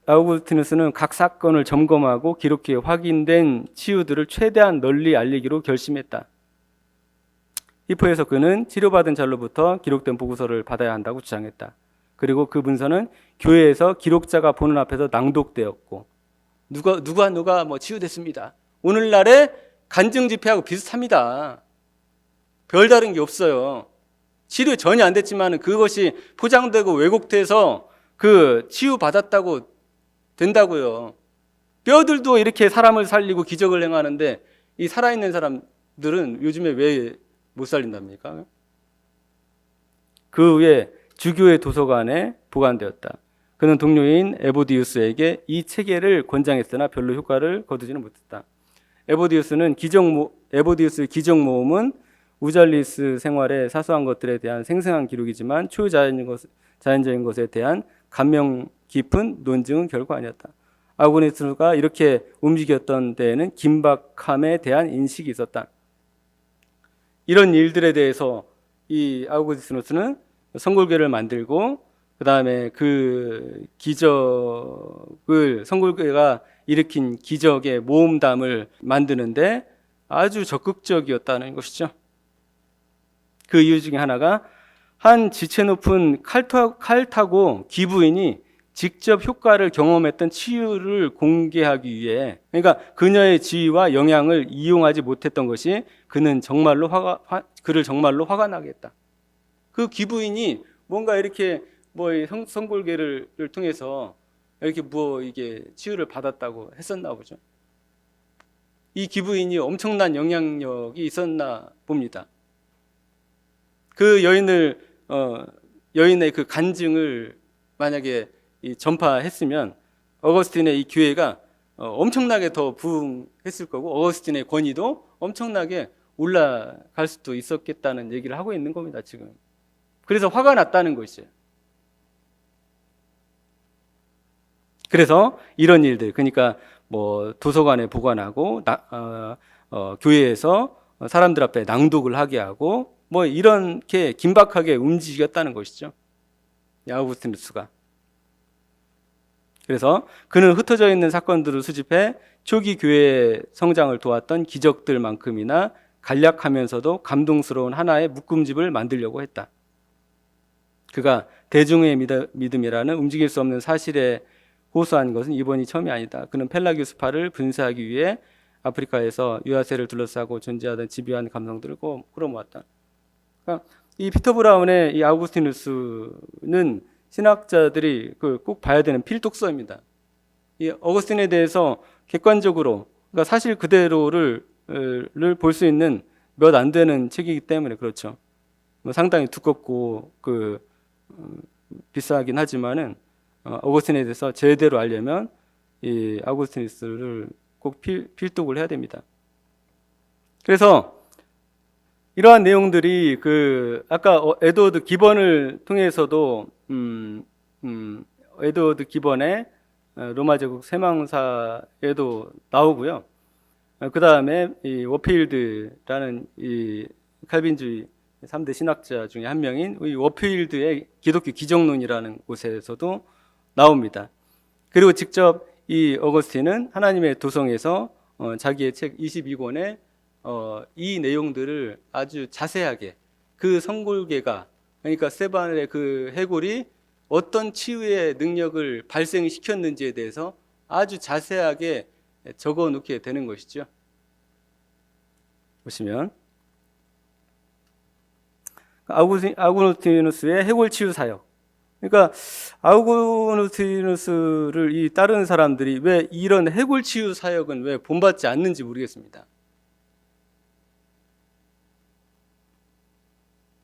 아우구스티누스는 각 사건을 점검하고 기록해 확인된 치유들을 최대한 널리 알리기로 결심했다. 히포에서 그는 치료받은 자로부터 기록된 보고서를 받아야 한다고 주장했다. 그리고 그 문서는 교회에서 기록자가 보는 앞에서 낭독되었고 누가 치유됐습니다. 오늘날에 간증 집회하고 비슷합니다. 별다른 게 없어요. 치료 전혀 안 됐지만 그것이 포장되고 왜곡돼서 그 치유받았다고 된다고요. 뼈들도 이렇게 사람을 살리고 기적을 행하는데 이 살아있는 사람들은 요즘에 왜 못 살린답니까? 그 후에 주교의 도서관에 보관되었다. 그는 동료인 에보디우스에게 이 체계를 권장했으나 별로 효과를 거두지는 못했다. 에보디우스의 기적 모음은 우잘리스 생활의 사소한 것들에 대한 생생한 기록이지만 초자연적인 것에 대한 감명 깊은 논증은 결코 아니었다. 아우구스티누스가 이렇게 움직였던 데에는 긴박함에 대한 인식이 있었다. 이런 일들에 대해서 이 아우구스티누스는 성골교를 만들고 그 다음에 그 기적을 성골교가 일으킨 기적의 모음담을 만드는데 아주 적극적이었다는 것이죠. 그 이유 중에 하나가 한 지체 높은 칼타고 기부인이 직접 효과를 경험했던 치유를 공개하기 위해, 그러니까 그녀의 지위와 영향을 이용하지 못했던 것이 그를 정말로 화가 나게 했다. 그 기부인이 뭔가 이렇게 성골계를 통해서 이렇게 이게 치유를 받았다고 했었나 보죠. 이 기부인이 엄청난 영향력이 있었나 봅니다. 그 여인의 그 간증을 만약에 전파했으면 어거스틴의 이 교회가 엄청나게 더 부흥했을 거고 어거스틴의 권위도 엄청나게 올라갈 수도 있었겠다는 얘기를 하고 있는 겁니다, 지금. 그래서 화가 났다는 것이에요. 그래서 이런 일들, 그러니까 도서관에 보관하고 교회에서 사람들 앞에 낭독을 하게 하고 이렇게 긴박하게 움직였다는 것이죠, 아우구스티누스가. 그래서 그는 흩어져 있는 사건들을 수집해 초기 교회의 성장을 도왔던 기적들만큼이나 간략하면서도 감동스러운 하나의 묶음집을 만들려고 했다. 그가 대중의 믿음이라는 움직일 수 없는 사실에 호소한 것은 이번이 처음이 아니다. 그는 펠라기우스파를 분쇄하기 위해 아프리카에서 유아세를 둘러싸고 존재하던 집요한 감성들을 끌어모았다. 그러니까 이 피터 브라운의 이 아우구스티누스는 신학자들이 꼭 봐야 되는 필독서입니다. 이 어거스틴에 대해서 객관적으로, 그러니까 사실 그대로를 볼 수 있는 몇 안 되는 책이기 때문에 그렇죠. 상당히 두껍고 비싸긴 하지만은 어거스틴에 대해서 제대로 알려면 이 아우구스티누스를 꼭 필독을 해야 됩니다. 그래서 이러한 내용들이 아까 에드워드 기번을 통해서도 에드워드 기번의 로마 제국 쇠망사에도 나오고요. 그 다음에 이 워필드라는 이 칼빈주의 3대 신학자 중에 한 명인 이 워필드의 기독교 기적론이라는 곳에서도 나옵니다. 그리고 직접 이 어거스틴은 하나님의 도성에서 자기의 책 22권에 이 내용들을 아주 자세하게 그 성골계가, 그러니까 스테반의 그 해골이 어떤 치유의 능력을 발생시켰는지에 대해서 아주 자세하게 적어 놓게 되는 것이죠. 보시면 아우구스티누스의 해골 치유 사역. 그러니까 아우구스티누스를 이 따르는 사람들이 왜 이런 해골 치유 사역은 왜 본받지 않는지 모르겠습니다.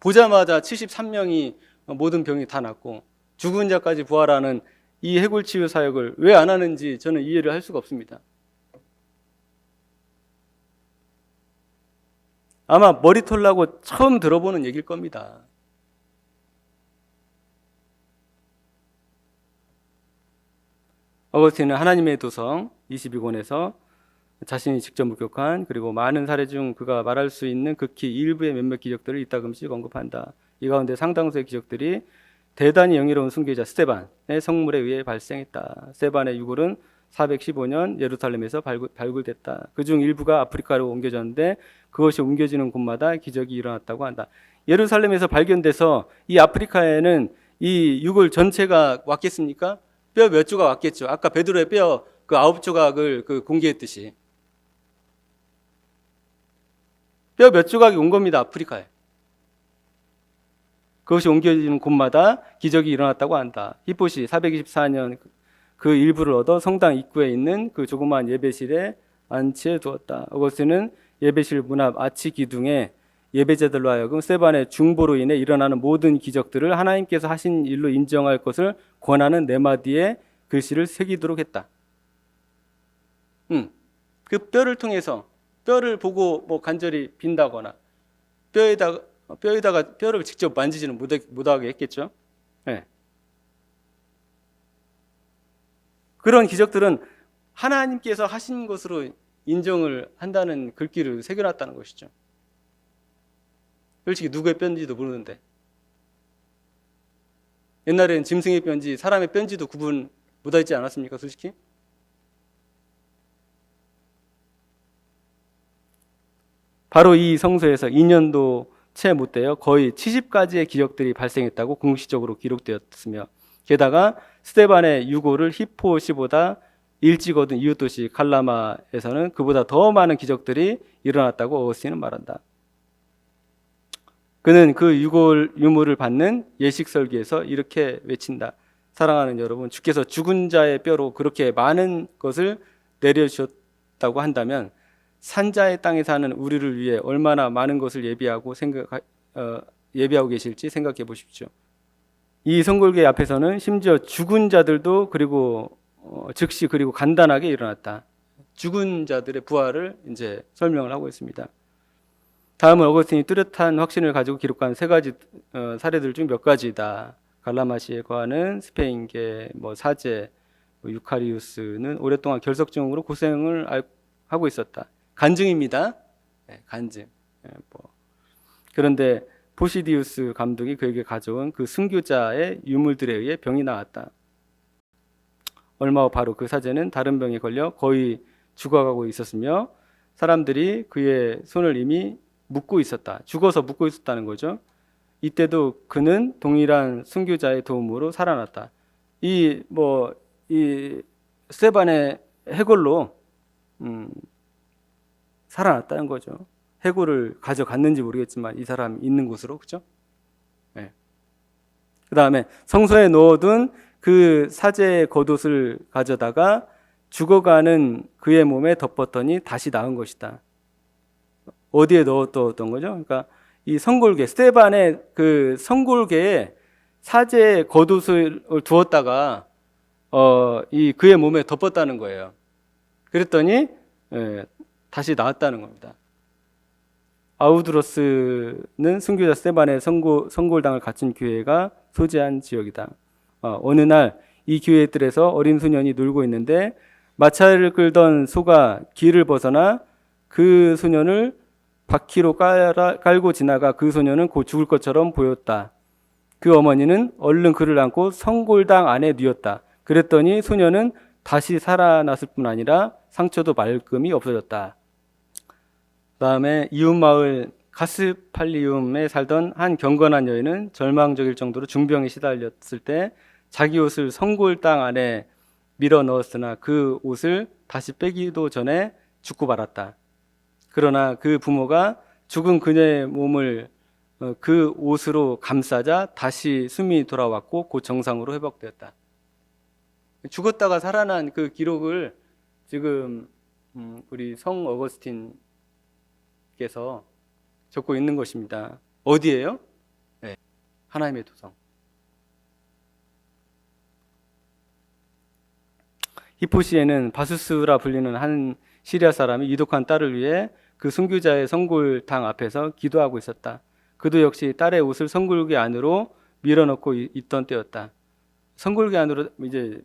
보자마자 73명이 모든 병이 다 낫고 죽은 자까지 부활하는 이 해골 치유 사역을 왜 안 하는지 저는 이해를 할 수가 없습니다. 아마 머리털 나고 처음 들어보는 얘기일 겁니다. 어거스틴은 하나님의 도성 22권에서 자신이 직접 목격한 그리고 많은 사례 중 그가 말할 수 있는 극히 일부의 몇몇 기적들을 이따금씩 언급한다. 이 가운데 상당수의 기적들이 대단히 영예로운 순교자 스테반의 성물에 의해 발생했다. 스테반의 유골은 415년 예루살렘에서 발굴됐다. 그중 일부가 아프리카로 옮겨졌는데 그것이 옮겨지는 곳마다 기적이 일어났다고 한다. 예루살렘에서 발견돼서 이 아프리카에는 이 유골 전체가 왔겠습니까? 뼈 몇 조각 왔겠죠. 아까 베드로의 뼈 그 9조각을 공개했듯이. 뼈 몇 조각이 온 겁니다. 아프리카에. 그것이 옮겨지는 곳마다 기적이 일어났다고 한다. 히포시 424년 그 일부를 얻어 성당 입구에 있는 그 조그마한 예배실에 안치해 두었다. 어거스틴은 예배실 문 앞 아치 기둥에 예배자들로 하여금 스데반의 중보로 인해 일어나는 모든 기적들을 하나님께서 하신 일로 인정할 것을 권하는 네 마디의 글씨를 새기도록 했다. 그 뼈를 통해서 뼈를 보고 뭐 간절히 빈다거나 뼈에다가 뼈를 직접 만지지는 못하게 했겠죠. 네. 그런 기적들은 하나님께서 하신 것으로 인정을 한다는 글귀를 새겨놨다는 것이죠. 솔직히 누구의 뼈인지도 모르는데, 옛날에는 짐승의 뼈인지 사람의 뼈인지도 구분 못하지 않았습니까? 솔직히. 바로 이 성소에서 2년도 채 못 되어 거의 70가지의 기적들이 발생했다고 공식적으로 기록되었으며, 게다가 스데반의 유고를 히포시보다 일찍 얻은 이웃도시 칼라마에서는 그보다 더 많은 기적들이 일어났다고 어거스틴은 말한다. 그는 그 유물을 받는 예식 설교에서 이렇게 외친다. 사랑하는 여러분, 주께서 죽은 자의 뼈로 그렇게 많은 것을 내려주셨다고 한다면 산자의 땅에 사는 우리를 위해 얼마나 많은 것을 예비하고 계실지 생각해 보십시오. 이 성골계 앞에서는 심지어 죽은 자들도 즉시 그리고 간단하게 일어났다. 죽은 자들의 부활을 이제 설명을 하고 있습니다. 다음은 어거스틴이 뚜렷한 확신을 가지고 기록한 세 가지 사례들 중 몇 가지다. 갈라마시에 거하는 스페인계, 사제, 유카리우스는 오랫동안 결석증으로 고생을 하고 있었다. 간증입니다. 네, 간증. 그런데 포시디우스 감독이 그에게 가져온 그 순교자의 유물들에 의해 병이 나았다. 얼마 후 바로 그 사제는 다른 병에 걸려 거의 죽어가고 있었으며 사람들이 그의 손을 이미 묶고 있었다. 죽어서 묶고 있었다는 거죠. 이때도 그는 동일한 순교자의 도움으로 살아났다. 이 스데반의 해골로 살아났다는 거죠. 해골을 가져갔는지 모르겠지만 이 사람이 있는 곳으로, 그죠? 네. 그 다음에 성소에 넣어둔 그 사제의 겉옷을 가져다가 죽어가는 그의 몸에 덮었더니 다시 나은 것이다. 어디에 넣었던 거죠? 그러니까 이 성골계, 스데반의 그 성골계에 사제의 겉옷을 두었다가 이 그의 몸에 덮었다는 거예요. 그랬더니 다시 나았다는 겁니다. 아우드로스는 순교자 스데반의 성골당을 갖춘 교회가 소재한 지역이다. 어느 날 이 교회들에서 어린 소년이 놀고 있는데 마차를 끌던 소가 길을 벗어나 그 소년을 바퀴로 깔고 지나가 그 소년은 곧 죽을 것처럼 보였다. 그 어머니는 얼른 그를 안고 성골당 안에 뉘었다. 그랬더니 소년은 다시 살아났을 뿐 아니라 상처도 말끔히 없어졌다. 다음에 이웃마을 가스팔리움에 살던 한 경건한 여인은 절망적일 정도로 중병에 시달렸을 때 자기 옷을 성골당 안에 밀어 넣었으나 그 옷을 다시 빼기도 전에 죽고 말았다. 그러나 그 부모가 죽은 그녀의 몸을 그 옷으로 감싸자 다시 숨이 돌아왔고 곧 정상으로 회복되었다. 죽었다가 살아난 그 기록을 지금 우리 성 어거스틴께서 적고 있는 것입니다. 어디예요? 네, 하나님의 도성. 히포시에는 바수스라 불리는 한 시리아 사람이 유독한 딸을 위해 그 순교자의 성골당 앞에서 기도하고 있었다. 그도 역시 딸의 옷을 성골계 안으로 밀어넣고 있던 때였다. 성골계 안으로 밑에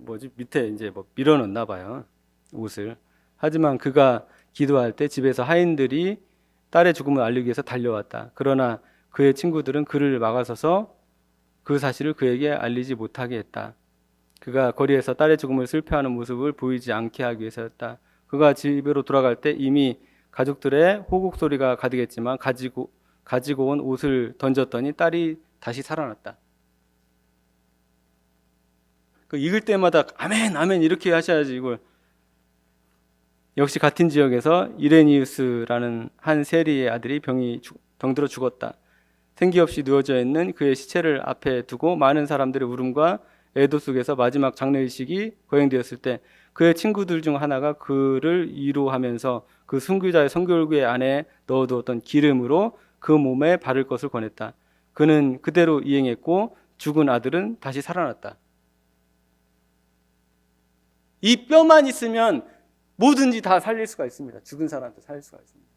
밀어넣나 봐요, 옷을. 하지만 그가 기도할 때 집에서 하인들이 딸의 죽음을 알리기 위해서 달려왔다. 그러나 그의 친구들은 그를 막아서서 그 사실을 그에게 알리지 못하게 했다. 그가 거리에서 딸의 죽음을 슬퍼하는 모습을 보이지 않게 하기 위해서였다. 그가 집으로 돌아갈 때 이미 가족들의 호국 소리가 가득했지만 가지고 온 옷을 던졌더니 딸이 다시 살아났다. 그 읽을 때마다 아멘 아멘 이렇게 하셔야지 이걸. 역시 같은 지역에서 이레니우스라는 한 세리의 아들이 병들어 죽었다. 생기 없이 누워져 있는 그의 시체를 앞에 두고 많은 사람들의 울음과 애도 속에서 마지막 장례의식이 거행되었을 때 그의 친구들 중 하나가 그를 위로하면서 그 순교자의 성결구의 안에 넣어두었던 기름으로 그 몸에 바를 것을 권했다. 그는 그대로 이행했고 죽은 아들은 다시 살아났다. 이 뼈만 있으면 뭐든지 다 살릴 수가 있습니다. 죽은 사람도 살릴 수가 있습니다.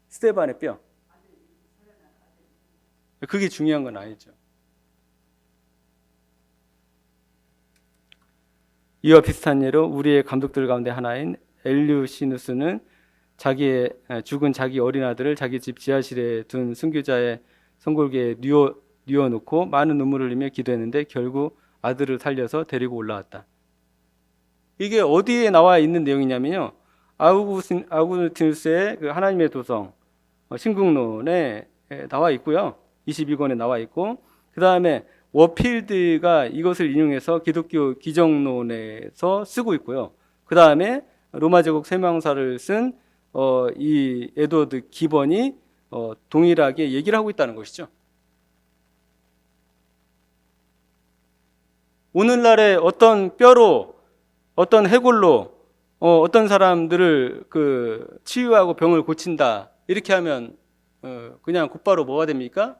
스테반의 뼈. 그게 중요한 건 아니죠. 이와 비슷한 예로 우리의 감독들 가운데 하나인 엘류시누스는 자기의 죽은 자기 어린 아들을 자기 집 지하실에 둔 순교자의 성골기에 뉘어놓고 많은 눈물을 흘리며 기도했는데 결국 아들을 살려서 데리고 올라왔다. 이게 어디에 나와 있는 내용이냐면요, 아우구스티누스의 그 하나님의 도성 신국론에 나와 있고요, 22권에 나와 있고, 그 다음에 워필드가 이것을 인용해서 기독교 기정론에서 쓰고 있고요. 그 다음에 로마 제국 세명사를 쓴 이 에드워드 기번이 동일하게 얘기를 하고 있다는 것이죠. 오늘날에 어떤 뼈로, 어떤 해골로 어떤 사람들을 그 치유하고 병을 고친다 이렇게 하면 그냥 곧바로 뭐가 됩니까?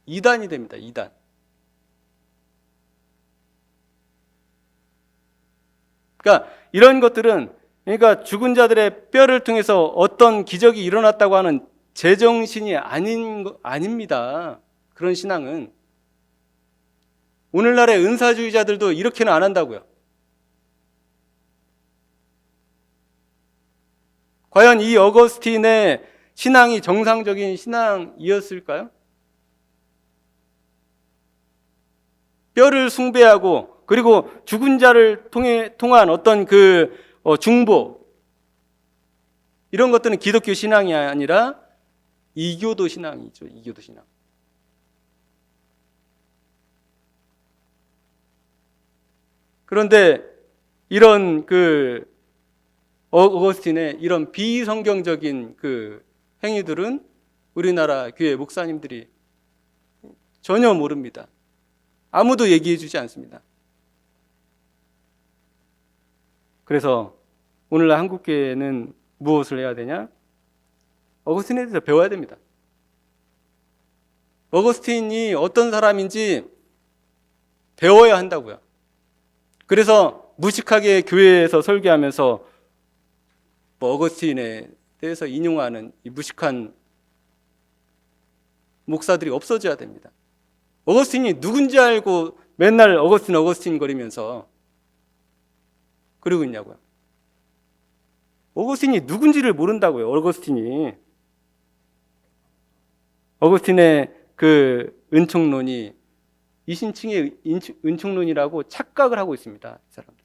이단이 됩니다. 이단. 그러니까 이런 것들은, 그러니까 죽은 자들의 뼈를 통해서 어떤 기적이 일어났다고 하는 제정신이 아닙니다. 그런 신앙은. 오늘날의 은사주의자들도 이렇게는 안 한다고요. 과연 이 어거스틴의 신앙이 정상적인 신앙이었을까요? 뼈를 숭배하고, 그리고 죽은 자를 통한 어떤 그 중보, 이런 것들은 기독교 신앙이 아니라 이교도 신앙이죠. 이교도 신앙. 그런데 이런 그 어거스틴의 이런 비성경적인 그 행위들은 우리나라 교회 목사님들이 전혀 모릅니다. 아무도 얘기해 주지 않습니다. 그래서 오늘날 한국교회는 무엇을 해야 되냐? 어거스틴에 대해서 배워야 됩니다. 어거스틴이 어떤 사람인지 배워야 한다고요. 그래서 무식하게 교회에서 설교하면서 어거스틴에 대해서 인용하는 이 무식한 목사들이 없어져야 됩니다. 어거스틴이 누군지 알고 맨날 어거스틴 거리면서 그러고 있냐고요. 어거스틴이 누군지를 모른다고요. 어거스틴의 그 은총론이 이신층의 은총론이라고 착각을 하고 있습니다. 이 사람들.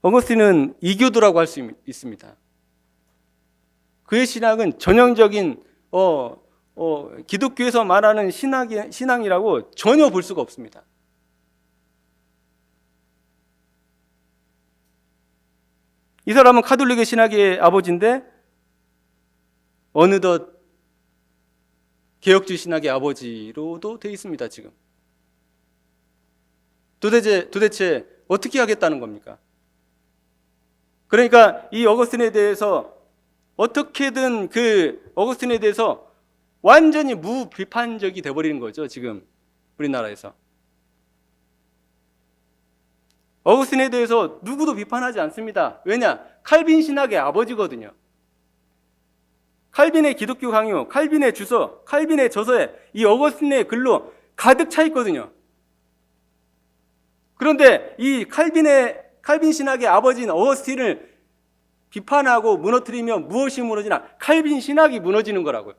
어거스틴은 이교도라고 할 수 있습니다. 그의 신앙은 전형적인 기독교에서 말하는 신앙이라고 전혀 볼 수가 없습니다. 이 사람은 카톨릭의 신학의 아버지인데 어느덧 개혁주의 신학의 아버지로도 되어 있습니다. 지금 도대체 어떻게 하겠다는 겁니까? 그러니까 이 어거스틴에 대해서 어떻게든 그 어거스틴에 대해서 완전히 무비판적이 돼버리는 거죠. 지금 우리나라에서 어거스틴에 대해서 누구도 비판하지 않습니다. 왜냐? 칼빈 신학의 아버지거든요. 칼빈의 기독교 강요, 칼빈의 주서, 칼빈의 저서에 이 어거스틴의 글로 가득 차 있거든요. 그런데 이 칼빈 신학의 아버지인 어거스틴을 비판하고 무너뜨리면 무엇이 무너지나? 칼빈 신학이 무너지는 거라고요.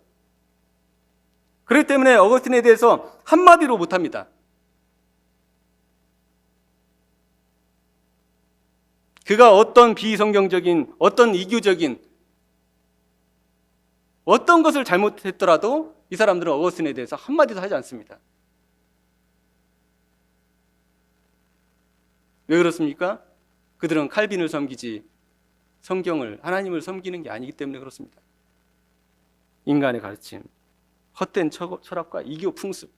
그렇기 때문에 어거스틴에 대해서 한마디로 못합니다. 그가 어떤 비성경적인, 어떤 이교적인, 어떤 것을 잘못했더라도 이 사람들은 어거스틴에 대해서 한마디도 하지 않습니다. 왜 그렇습니까? 그들은 칼빈을 섬기지 성경을, 하나님을 섬기는 게 아니기 때문에 그렇습니다. 인간의 가르침, 헛된 철학과 이교 풍습,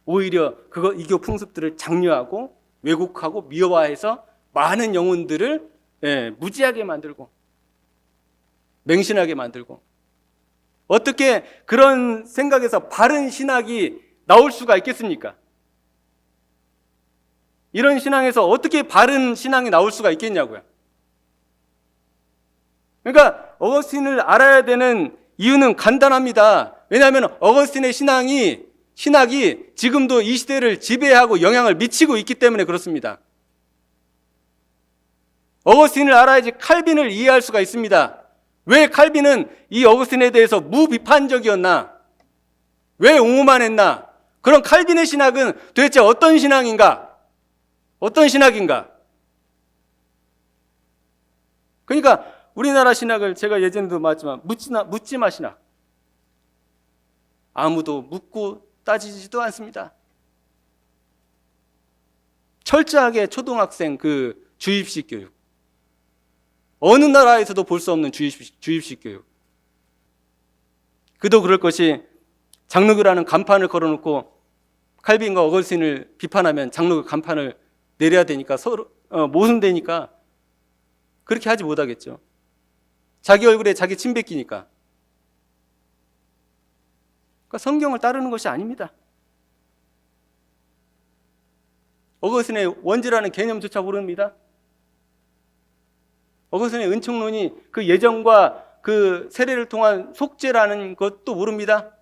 오히려 그거 이교 풍습들을 장려하고 왜곡하고 미화해서 많은 영혼들을 무지하게 만들고 맹신하게 만들고, 어떻게 그런 생각에서 바른 신학이 나올 수가 있겠습니까? 이런 신앙에서 어떻게 바른 신앙이 나올 수가 있겠냐고요. 그러니까 어거스틴을 알아야 되는 이유는 간단합니다. 왜냐하면 어거스틴의 신학이 지금도 이 시대를 지배하고 영향을 미치고 있기 때문에 그렇습니다. 어거스틴을 알아야지 칼빈을 이해할 수가 있습니다. 왜 칼빈은 이 어거스틴에 대해서 무비판적이었나? 왜 옹호만 했나? 그럼 칼빈의 신학은 도대체 어떤 신앙인가? 어떤 신학인가? 그러니까 우리나라 신학을 제가 예전에도 말했지만 묻지마 신학. 아무도 묻고 따지지도 않습니다. 철저하게 초등학생 그 주입식 교육. 어느 나라에서도 볼 수 없는 주입식 교육. 그도 그럴 것이 장로교라는 간판을 걸어놓고 칼빈과 어거스틴을 비판하면 장로교 간판을 내려야 되니까 서로 모순되니까 그렇게 하지 못하겠죠. 자기 얼굴에 자기 침 뱉기니까. 그러니까 성경을 따르는 것이 아닙니다. 어거스틴의 원죄라는 개념조차 모릅니다. 어거스틴의 은총론이 그 예정과 그 세례를 통한 속죄라는 것도 모릅니다.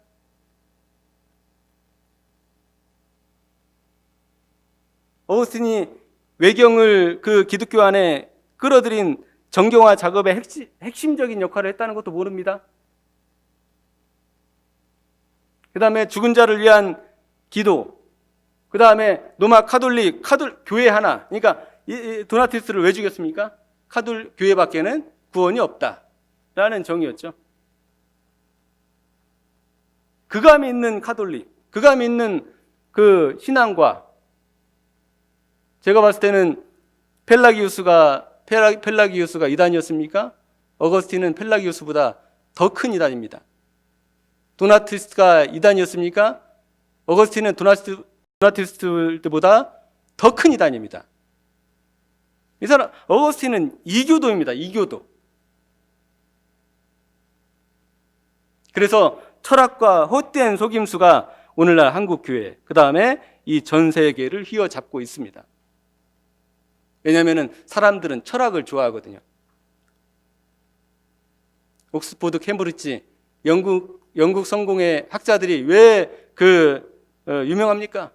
어거스틴이 외경을 그 기독교 안에 끌어들인 정경화 작업의 핵심적인 역할을 했다는 것도 모릅니다. 그 다음에 죽은 자를 위한 기도, 그 다음에 로마 카톨릭 교회 하나, 그러니까 이 도나티스를 왜 죽였습니까? 교회밖에는 구원이 없다라는 정의였죠. 그가 믿는 카톨릭, 그가 믿는 그 신앙과, 제가 봤을 때는 펠라기우스가 이단이었습니까? 어거스틴은 펠라기우스보다 더 큰 이단입니다. 도나티스트가 이단이었습니까? 어거스틴은 도나티스트보다 더 큰 이단입니다. 이 사람 어거스틴은 이교도입니다. 이교도. 그래서 철학과 헛된 속임수가 오늘날 한국 교회, 그 다음에 이 전 세계를 휘어잡고 있습니다. 왜냐하면 사람들은 철학을 좋아하거든요. 옥스포드, 캠브리지, 영국 성공의 학자들이 왜 유명합니까?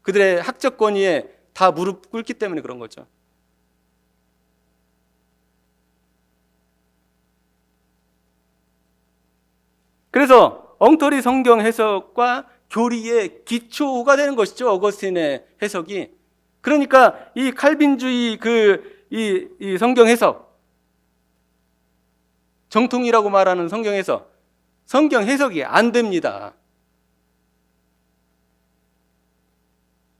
그들의 학적 권위에 다 무릎 꿇기 때문에 그런 거죠. 그래서 엉터리 성경 해석과 교리의 기초가 되는 것이죠. 어거스틴의 해석이. 그러니까 이 칼빈주의 이 성경 해석, 정통이라고 말하는 성경 해석이 안 됩니다.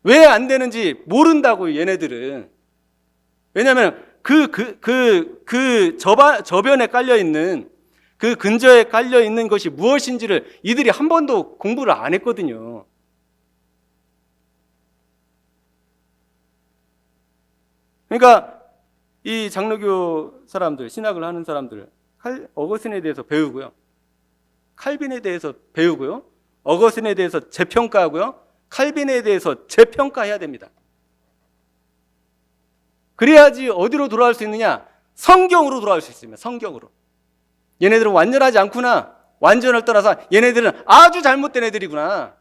왜 안 되는지 모른다고요, 얘네들은. 왜냐하면 저변에 깔려있는, 그 근저에 깔려있는 것이 무엇인지를 이들이 한 번도 공부를 안 했거든요. 그러니까 이 장로교 사람들, 신학을 하는 사람들, 어거스틴에 대해서 배우고요, 칼빈에 대해서 배우고요, 어거스틴에 대해서 재평가하고요, 칼빈에 대해서 재평가해야 됩니다. 그래야지 어디로 돌아갈 수 있느냐? 성경으로 돌아갈 수 있습니다. 성경으로. 얘네들은 완전하지 않구나. 완전을 떠나서 얘네들은 아주 잘못된 애들이구나.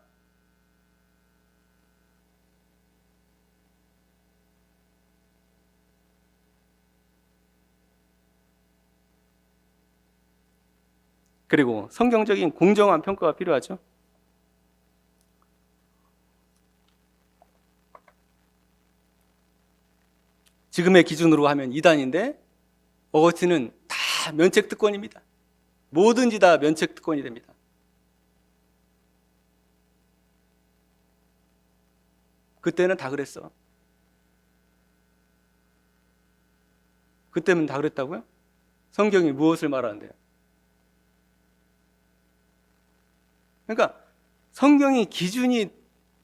그리고 성경적인 공정한 평가가 필요하죠. 지금의 기준으로 하면 이단인데 어거스틴은 다 면책특권입니다. 뭐든지 다 면책특권이 됩니다. 그때는 다 그랬어. 그때는 다 그랬다고요? 성경이 무엇을 말하는데요? 그러니까 성경이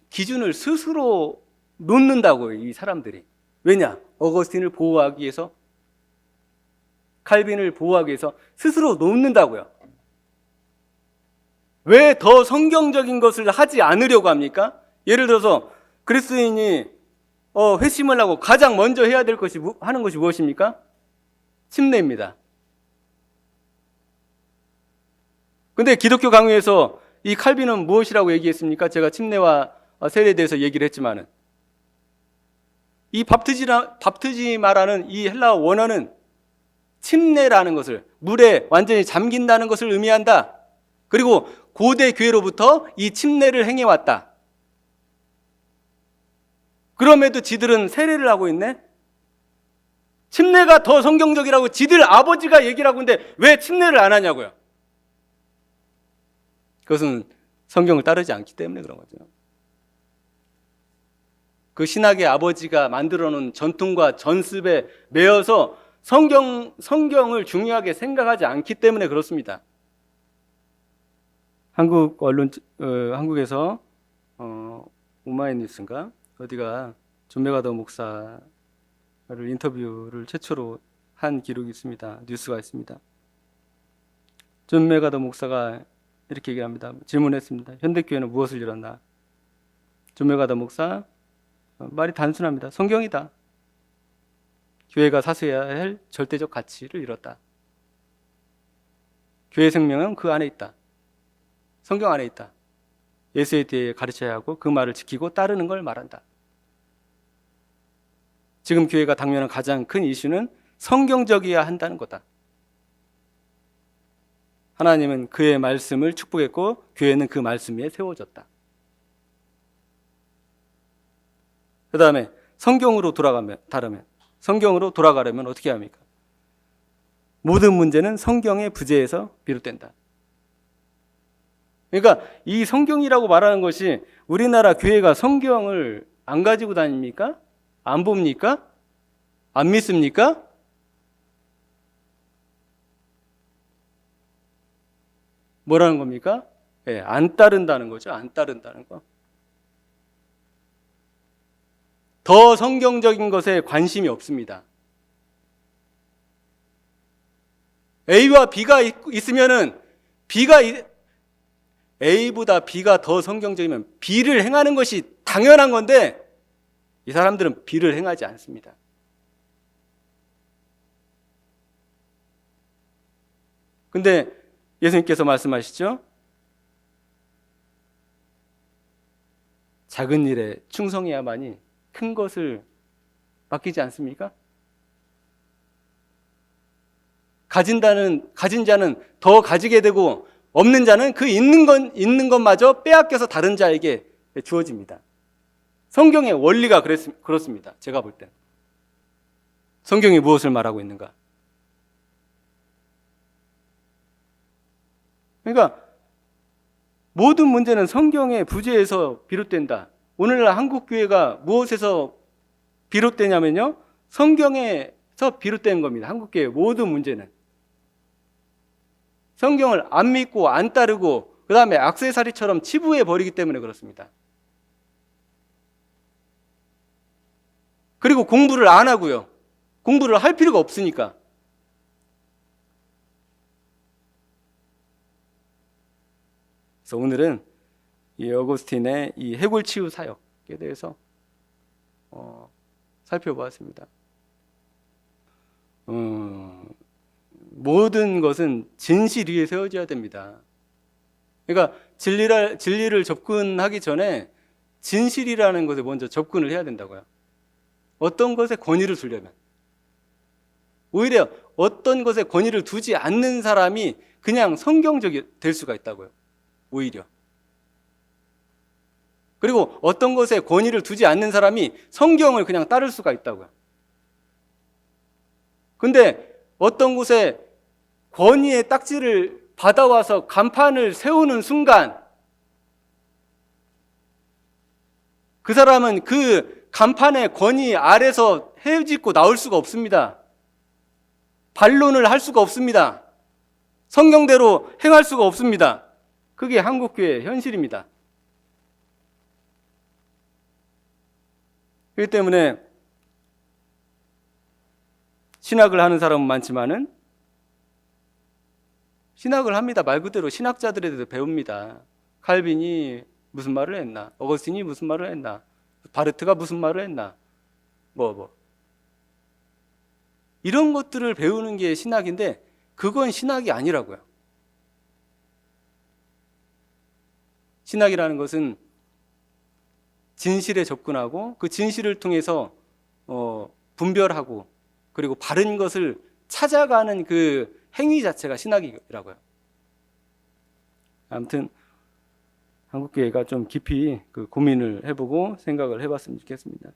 기준을 스스로 놓는다고요, 이 사람들이. 왜냐? 어거스틴을 보호하기 위해서, 칼빈을 보호하기 위해서 스스로 놓는다고요. 왜 더 성경적인 것을 하지 않으려고 합니까? 예를 들어서 그리스도인이 회심을 하고 가장 먼저 해야 될 것이 하는 것이 무엇입니까? 침례입니다. 근데 기독교 강요에서 이 칼빈은 무엇이라고 얘기했습니까? 제가 침례와 세례에 대해서 얘기를 했지만은 이 밥트지마라는 이 헬라어 원어는 침례라는 것을, 물에 완전히 잠긴다는 것을 의미한다. 그리고 고대 교회로부터 이 침례를 행해왔다. 그럼에도 지들은 세례를 하고 있네? 침례가 더 성경적이라고 지들 아버지가 얘기를 하고 있는데 왜 침례를 안 하냐고요? 그것은 성경을 따르지 않기 때문에 그런 거죠. 그 신학의 아버지가 만들어 놓은 전통과 전습에 매여서 성경을 중요하게 생각하지 않기 때문에 그렇습니다. 한국 언론, 한국에서 오마이뉴스인가 어디가 존 맥아더 목사를 인터뷰를 최초로 한 기록이 있습니다. 뉴스가 있습니다. 존 맥아더 목사가 이렇게 얘기합니다. 질문했습니다. 현대교회는 무엇을 잃었나? 존 맥아더 목사, 말이 단순합니다. 성경이다. 교회가 사수해야 할 절대적 가치를 잃었다. 교회 생명은 그 안에 있다. 성경 안에 있다. 예수에 대해 가르쳐야 하고 그 말을 지키고 따르는 걸 말한다. 지금 교회가 당면한 가장 큰 이슈는 성경적이어야 한다는 거다. 하나님은 그의 말씀을 축복했고 교회는 그 말씀 위에 세워졌다. 그 다음에 성경으로 돌아가려면 어떻게 합니까? 모든 문제는 성경의 부재에서 비롯된다. 그러니까 이 성경이라고 말하는 것이 우리나라 교회가 성경을 안 가지고 다닙니까? 안 봅니까? 안 믿습니까? 뭐라는 겁니까? 안 따른다는 거죠. 안 따른다는 거. 더 성경적인 것에 관심이 없습니다. A와 B가 있으면은 A보다 B가 더 성경적이면 B를 행하는 것이 당연한 건데 이 사람들은 B를 행하지 않습니다. 근데 예수님께서 말씀하시죠? 작은 일에 충성해야만이 큰 것을 맡기지 않습니까? 가진 자는 더 가지게 되고 없는 자는 그 있는 것마저 빼앗겨서 다른 자에게 주어집니다. 성경의 원리가 그렇습니다. 제가 볼 때. 성경이 무엇을 말하고 있는가? 그러니까 모든 문제는 성경의 부재에서 비롯된다. 오늘날 한국 교회가 무엇에서 비롯되냐면요, 성경에서 비롯된 겁니다. 한국 교회의 모든 문제는 성경을 안 믿고 안 따르고 그 다음에 액세서리처럼 치부해 버리기 때문에 그렇습니다. 그리고 공부를 안 하고요. 공부를 할 필요가 없으니까. 그래서 오늘은 이 어거스틴의 이 해골치유 사역에 대해서 살펴보았습니다. 모든 것은 진실 위에 세워져야 됩니다. 그러니까 진리를 접근하기 전에 진실이라는 것에 먼저 접근을 해야 된다고요. 어떤 것에 권위를 두려면. 오히려 어떤 것에 권위를 두지 않는 사람이 그냥 성경적이 될 수가 있다고요. 오히려. 그리고 어떤 것에 권위를 두지 않는 사람이 성경을 그냥 따를 수가 있다고요. 근데 어떤 곳에 권위의 딱지를 받아와서 간판을 세우는 순간 그 사람은 그 간판의 권위 아래서 헤어짓고 나올 수가 없습니다. 반론을 할 수가 없습니다. 성경대로 행할 수가 없습니다. 그게 한국교회의 현실입니다. 그렇기 때문에 신학을 하는 사람은 많지만은 신학을 합니다. 말 그대로 신학자들에 대해서 배웁니다. 칼빈이 무슨 말을 했나? 어거스틴이 무슨 말을 했나? 바르트가 무슨 말을 했나? 이런 것들을 배우는 게 신학인데 그건 신학이 아니라고요. 신학이라는 것은 진실에 접근하고 그 진실을 통해서 분별하고 그리고 바른 것을 찾아가는 그 행위 자체가 신학이라고요. 아무튼 한국교회가 좀 깊이 그 고민을 해보고 생각을 해봤으면 좋겠습니다.